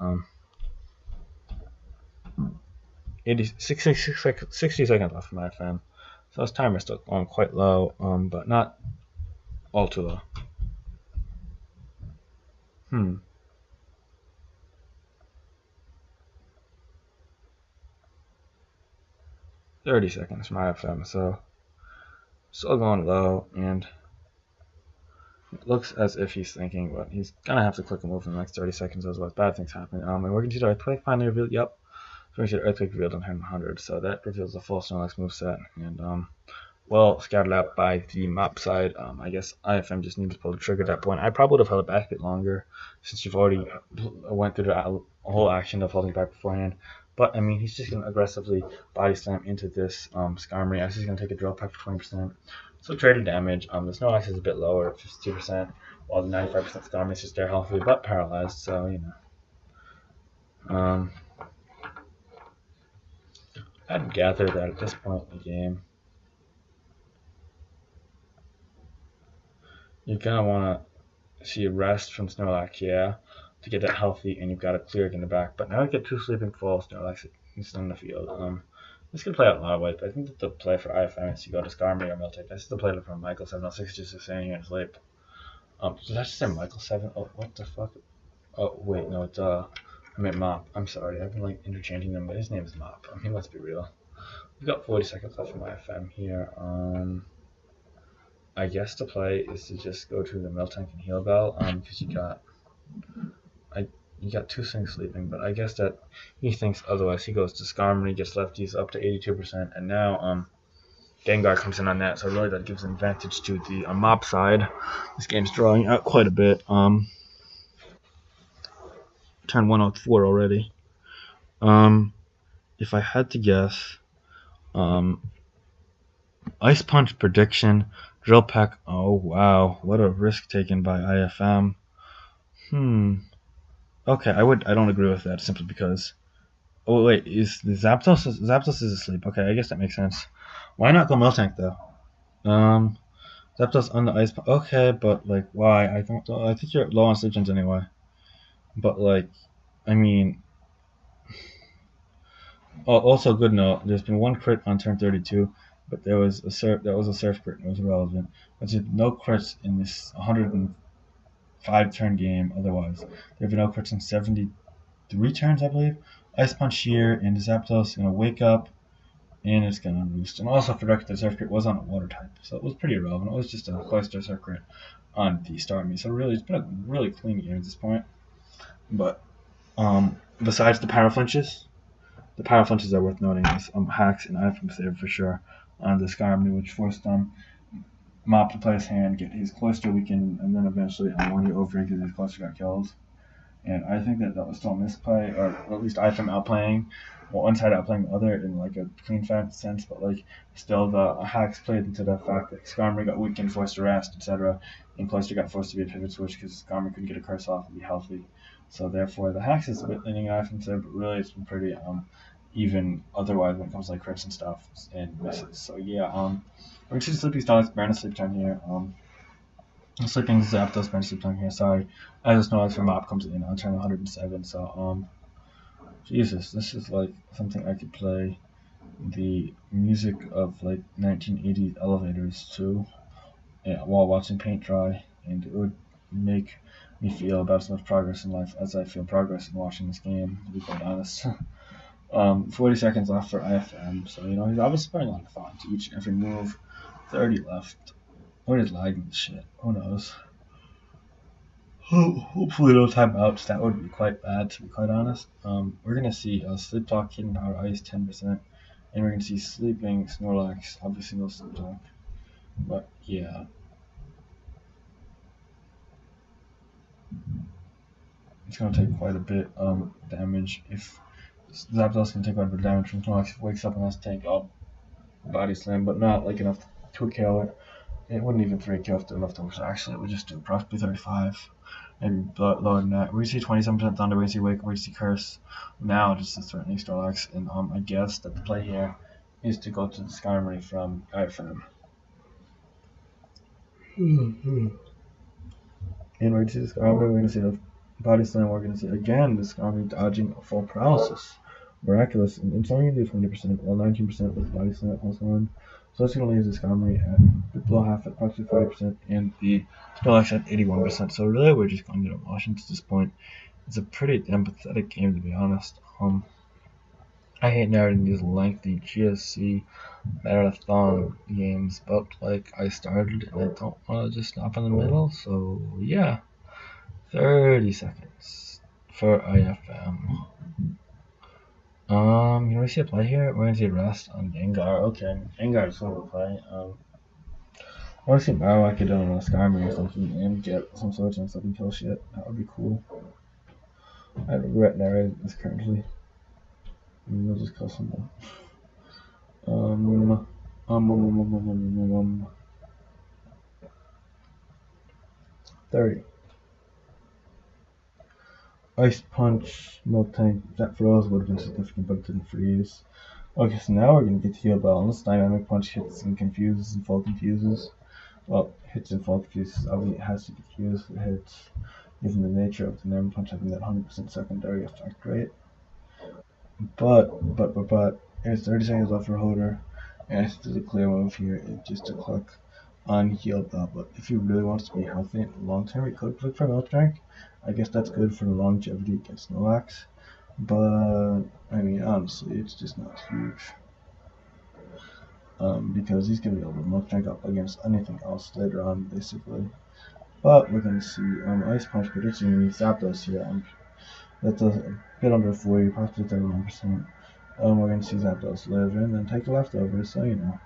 60 seconds left from IFM, so his timer is still on quite low, but not all too low. 30 seconds from IFM, so still going low, and it looks as if he's thinking, but he's gonna have to click a move in the next 30 seconds, otherwise bad things happen. And we're gonna see the Earthquake finally revealed. Yep, so we're gonna see the Earthquake revealed on turn 100, so that reveals the full Snorlax moveset, and well scattered out by the MoP side. I guess IFM just needed to pull the trigger at that point. I probably would have held it back a bit longer since you've already went through the whole action of holding back beforehand. But I mean, he's just gonna aggressively body slam into this Skarmory. He's gonna take a drill pack for 20%. So traded damage. The Snorlax is a bit lower, 52%, while the 95% Skarmory is just there healthy but paralyzed. So I'd gather that at this point in the game, you're gonna want to see a rest from Snorlax, yeah, to get that healthy, and you've got a clear in the back. But now you get 2 sleeping full Snorlax in the field. This could play out a lot of ways, but I think that the play for IFM is to go to Skarmory or Miltank. That's the play from Michael 706, just saying here in sleep. Did I just say Michael 7? Oh, what the fuck? Oh, wait, no, it's I meant MoP. I'm sorry, I've been interchanging them, but his name is MoP. I mean, let's be real. We've got 40 seconds left from IFM here. I guess the play is to just go to the Milk Tank and Heal Bell, because you got two things sleeping, but I guess that he thinks otherwise. He goes to Skarmory, gets lefties up to 82%, and now Gengar comes in on that, so really that gives an advantage to the MoP side. This game's drawing out quite a bit. Turn 104 already. If I had to guess, Ice Punch prediction, Drill Peck. Oh wow, what a risk taken by IFM. Okay, I don't agree with that simply because. Oh wait, is the Zapdos is asleep? Okay, I guess that makes sense. Why not go Miltank though? Zapdos on the ice. Okay, but like, why? I don't. I think you're low on sleep gens anyway. But like, I mean, also good note. There's been one crit on turn 32, but there was a surf crit and it was irrelevant. But there's no crits in this 105 turn game. Otherwise, there have been no crits in 73 turns, I believe. Ice Punch here, and the Zapdos is gonna wake up. And it's gonna roost. And also for record, the Surf Crit was on a water type, so it was pretty irrelevant. It was just a Cloyster Surf Crit on the Starmie. So really, it's been a really clean game at this point. But besides the power flinches are worth noting is hacks and IFM save for sure on the Starmie, which forced MoP to play his hand, get his Cloyster weakened, and then eventually when he overrated, his Cloyster got killed. And I think that was still a misplay, or at least IFM outplaying. Well, one side outplaying the other in like a clean fact sense, but like still the hacks played into the fact that Skarmory got weakened, forced to rest, etc., and Cloyster got forced to be a pivot switch because Skarmory couldn't get a curse off and be healthy. So therefore, the hacks is a bit leaning offensive, but really it's been pretty even otherwise when it comes to like crits and stuff and misses. So yeah, we're gonna see Sleepy Stonks burn a sleep time here. Sleeping Zapdos burn sleep time here. Sorry, I just noticed for MoP comes in on turn 107. So Jesus, this is like something I could play the music of like 1980s elevators too, while watching paint dry, and it would make me feel about as much progress in life as I feel progress in watching this game, to be quite honest. 40 seconds left for IFM, so he's obviously putting on the thought to each and every move. 30 left. Or he's lagging this shit. Who knows? Hopefully no timeouts. That would be quite bad, to be quite honest. We're gonna see Sleep Talk, Hidden Power Ice 10%, and we're gonna see Sleeping Snorlax. Obviously no Sleep Talk, but yeah. It's gonna take quite a bit damage. If Zapdos can take quite a bit of damage from Snorlax, wakes up and has to tank up Body Slam, but not like enough to kill it. It wouldn't even 3K if they're leftovers. Actually, it would just do approximately 35. Maybe lower than that. We see 27% Thunder, we see Wake, we see Curse. Now just is threatening Snorlax, and I guess that the play here is to go to the Skarmory from IFM. And we're going to see the Skarmory, we're going to see the Body Slam, we're going to see again the Skarmory dodging a full paralysis. Miraculous, and it's only going to do 20%, well 19% with Body Slam at +1. So it's going to leave the Skarmory at below half at approximately 40%, and the Snorlax at 81%. So really, we're just going to get emotions at this point. It's a pretty damn pathetic game, to be honest. I hate narrating these lengthy GSC marathon games, but like I started and I don't want to just stop in the middle. So yeah, 30 seconds for IFM. You want to see a play here? We're gonna see rest on Gengar. Okay, Gengar is over play. I want to see Marowak get done on a Skarmory or something and get some sort of something kill shit. That would be cool. I regret narrating this currently. We'll just kill someone. 30. Ice Punch, Milk Tank, that froze would have been significant, but it didn't freeze. Okay, so now we're going to get to Heal Bell, and this Dynamic Punch hits and confuses and full confuses. Well, hits and full confuses, obviously it has to confuse the hits, given the nature of the Dynamic Punch having that 100% secondary effect rate. But, there's 30 seconds left for Hoder, and I think there's a clear move here, is just to click on Heal Bell, but if he really wants to be healthy in the long term, he could click for Milk Tank. I guess that's good for the longevity against Snorlax, but I mean honestly, it's just not huge. because he's going to be able to milk drink up against anything else later on, basically. But we're going to see Ice Punch predicting Zapdos here. That's a bit under 40, possibly 31%. We're going to see Zapdos live and then take the leftovers, so you know.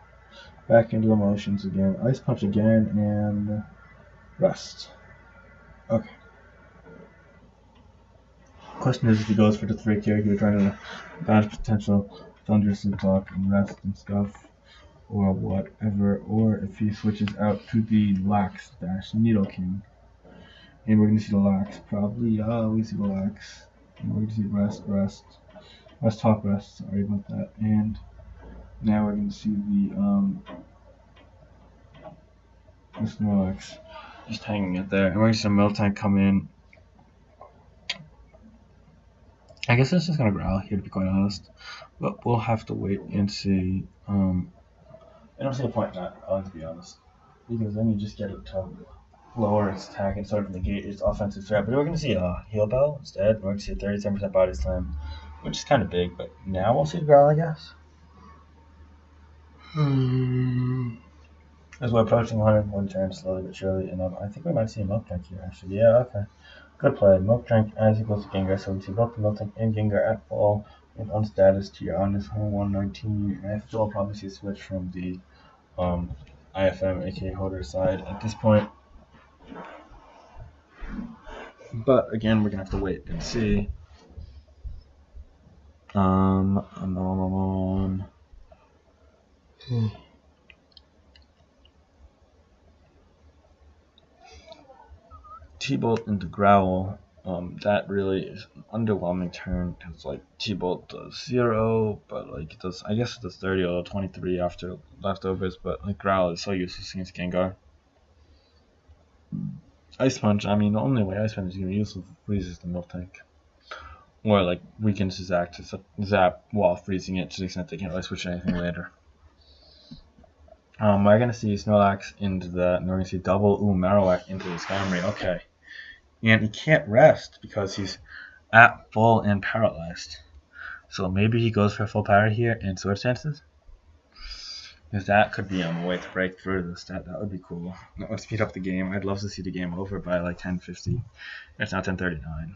Back into the motions again. Ice Punch again and rest. Okay. Question is if he goes for the 3 tier, he would try to bad potential Thunder Sleep Talk and rest and stuff, or whatever, or if he switches out to the Lax dash Needle King. And we're going to see the Lax, probably. We see the Lax. And we're going to see rest, talk, rest. Sorry about that. And now we're going to see the Snorlax just hanging it there. And we're going to see a Miltank come in. I guess it's just going to growl here, to be quite honest. But we'll have to wait and see. I don't see the point in that, to be honest. Because then you just get it to lower its attack and sort of negate its offensive threat. But we're going to see a Heal Bell instead. We're going to see a 37% body slam, which is kind of big. But now we'll see the growl, I guess. As we're approaching 101 turns slowly but surely. And I think we might see a Milk Drink here, actually. Yeah, okay. Good play. Milk Drink as equals to Gengar. So we see both the Milk Drink and Gengar at full and on status tier on this 119. And I think we'll probably see a switch from the IFM, aka Holder side at this point. But again, we're gonna have to wait and see. T-Bolt into Growl. That really is an underwhelming turn because like T-Bolt does 0, but like it does. I guess it does 30 or 23 after leftovers. But like Growl is so useless against Gengar. Ice Punch. I mean, the only way Ice Punch is gonna be useful freezes the Miltank, or like weakens his act to zap while freezing it to the extent they can't really switch anything later. We're gonna see Snorlax into the, and we're gonna see double Marowak into the Skarmory. Okay. And he can't rest because he's at full and paralyzed. So maybe he goes for a full power here and Sword Stances. Because that could be a way to break through the stat. That would be cool. That would speed up the game. I'd love to see the game over by like 10:50. It's now 10:39.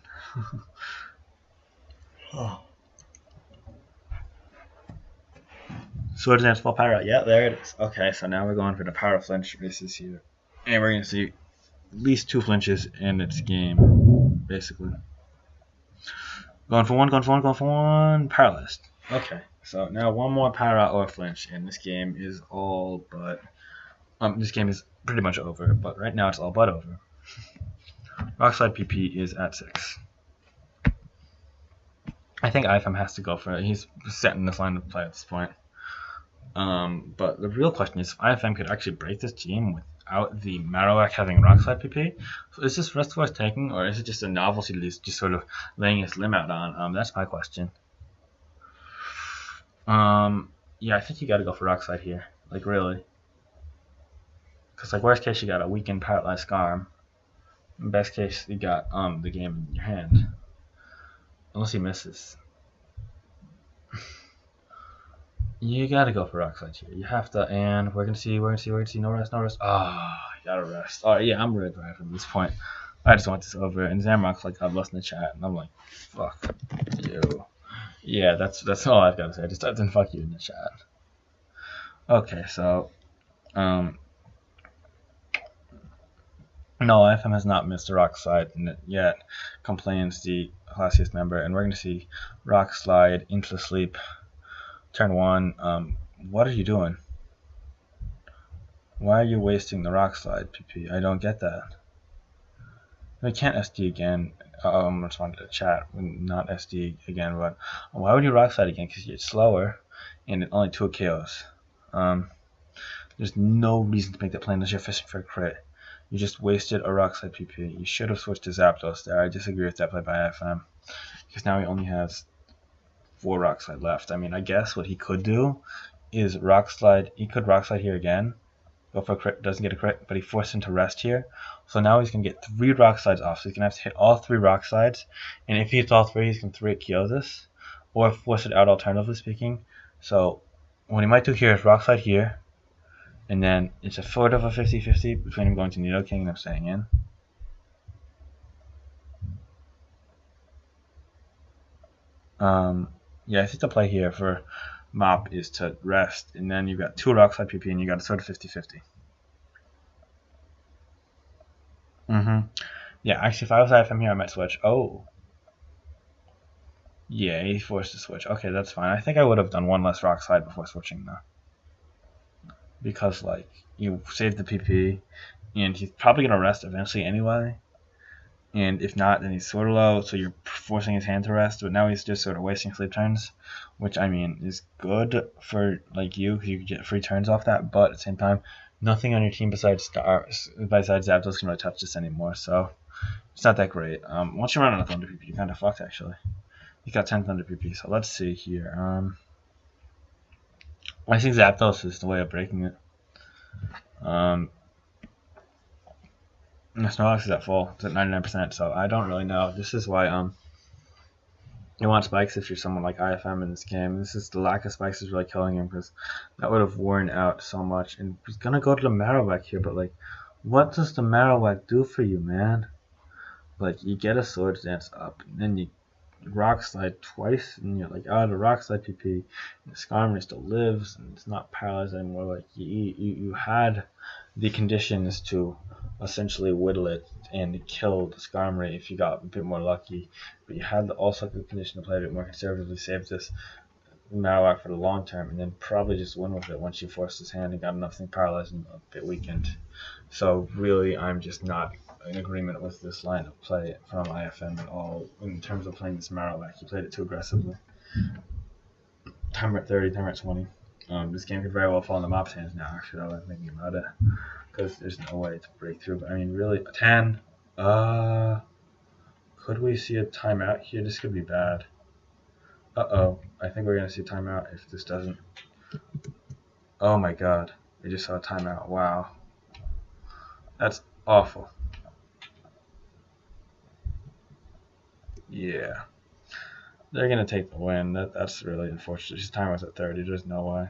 Sword Stance full power. Yeah, there it is. Okay, so now we're going for the power flinch races here. And we're going to see at least 2 flinches in its game, basically. Going for one, paralyzed. Okay, so now one more para or flinch, and this game is all but, this game is pretty much over, but right now it's all but over. Rockslide PP is at 6. I think IFM has to go for it. He's setting this line of play at this point. But the real question is if IFM could actually break this team without the Marowak having Rockslide PP. So is this Rest Force taking, or is it just a novelty that he's just sort of laying his limb out on? That's my question. Yeah, I think you got to go for Rockslide here. Like, really. Because, like, worst case, you got a weakened paralyzed Skarm. In best case, you got the game in your hand. Unless he misses. You gotta go for Rockslide here. You have to, and we're gonna see no rest. Ah, you gotta rest. Alright, yeah, I'm really glad from this point. I just want this over. And Zamrock's like, God bless in the chat, and I'm like, fuck you. Yeah, that's all I've gotta say. I just typed in fuck you in the chat. Okay, so no, IFM has not missed a Rockslide yet, complains the Classiest member, and we're gonna see Rockslide into sleep. Turn 1, what are you doing? Why are you wasting the Rockslide, PP? I don't get that. We can't SD again. Respond to the chat. Not SD again, but why would you Rockslide again? Because it's slower, and it only 2 KOs. There's no reason to make that play unless you're fishing for a crit. You just wasted a Rockslide PP. You should have switched to Zapdos there. I disagree with that play by IFM. Because now he only has 4 Rockslide left. I mean, I guess what he could do is Rockslide. He could Rockslide here again. Go for a crit. Doesn't get a crit, but he forced him to rest here. So now he's going to get 3 Rockslides off. So he's going to have to hit all 3 Rockslides. And if he hits all 3, he's going to 3 KO this. Or force it out, alternatively speaking. So what he might do here is rock slide here, and then it's a sort of a 50-50 between him going to Nido King and him staying in. Yeah, I think the play here for MoP is to rest, and then you've got 2 rock slide PP, and you got a sort of 50-50. Yeah, actually, if I was IFM here, I might switch. Oh. Yeah, he forced to switch. Okay, that's fine. I think I would have done 1 less rock slide before switching, though. Because, like, you saved the PP, and he's probably going to rest eventually anyway. And if not, then he's sort of low, so you're forcing his hand to rest. But now he's just sort of wasting sleep turns, which, I mean, is good for, like, you, because you get free turns off that. But at the same time, nothing on your team besides Zapdos can really touch this anymore, so it's not that great. Once you run out of Thunder PP, you're kind of fucked, actually. You got 10 Thunder PP, so let's see here. I think Zapdos is the way of breaking it. Snorlax is at full. It's at 99%, so I don't really know. This is why you want spikes if you're someone like IFM in this game. This is the lack of spikes is really killing him, because that would have worn out so much. And he's gonna go to the Marowak here, but like, what does the Marowak do for you, man? Like, you get a Swords Dance up, and then you rock slide twice, and you're like, oh, the rock slide PP, and the Skarmory still lives, and it's not paralyzed anymore. Like, you had the conditions to essentially whittle it and kill the Skarmory if you got a bit more lucky, but you had also the condition to play a bit more conservatively, save this Marowak for the long term, and then probably just win with it once you forced his hand and got enough thing paralyzed and a bit weakened. So really, I'm just not in agreement with this line of play from IFM at all in terms of playing this Marowak. He played it too aggressively. Timer at 30, timer at 20. This game could very well fall in the MoP's hands now, actually, now that I'm thinking about it, because there's no way to break through. But I mean, really, a 10. Could we see a timeout here? This could be bad. Uh-oh. I think we're going to see a timeout if this doesn't. Oh my god. We just saw a timeout. Wow. That's awful. Yeah. They're going to take the win. That's really unfortunate. His time was at 30. There's no way.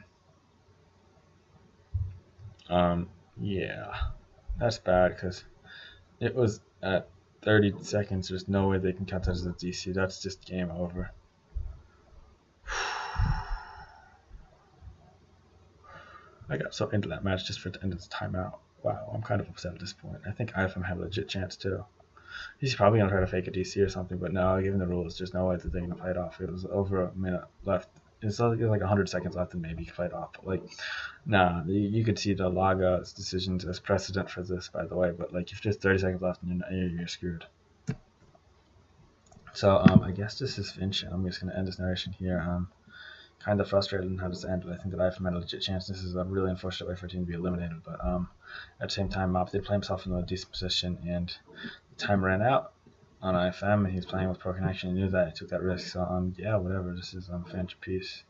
Yeah. That's bad, because it was at 30 seconds. There's no way they can count that as a DC. That's just game over. I got so into that match just for it to end its timeout. Wow, I'm kind of upset at this point. I think IFM had a legit chance too. He's probably going to try to fake a DC or something, but no, given the rules, there's no way that they're going to play it off. It was over a minute left. It's like 100 seconds left and maybe you can play it off. But like, nah, you could see the Laga's decisions as precedent for this, by the way. But like, if there's 30 seconds left and you're screwed. So I guess this is Finch, and I'm just going to end this narration here. Kind of frustrated in how this ended. I think that IFM had a legit chance. This is a really unfortunate way for a team to be eliminated, but at the same time, MoP did play himself in a decent position, and the time ran out on IFM, and he's playing with Pro Connection. He knew that, he took that risk. So yeah, whatever. This is Finch. Peace.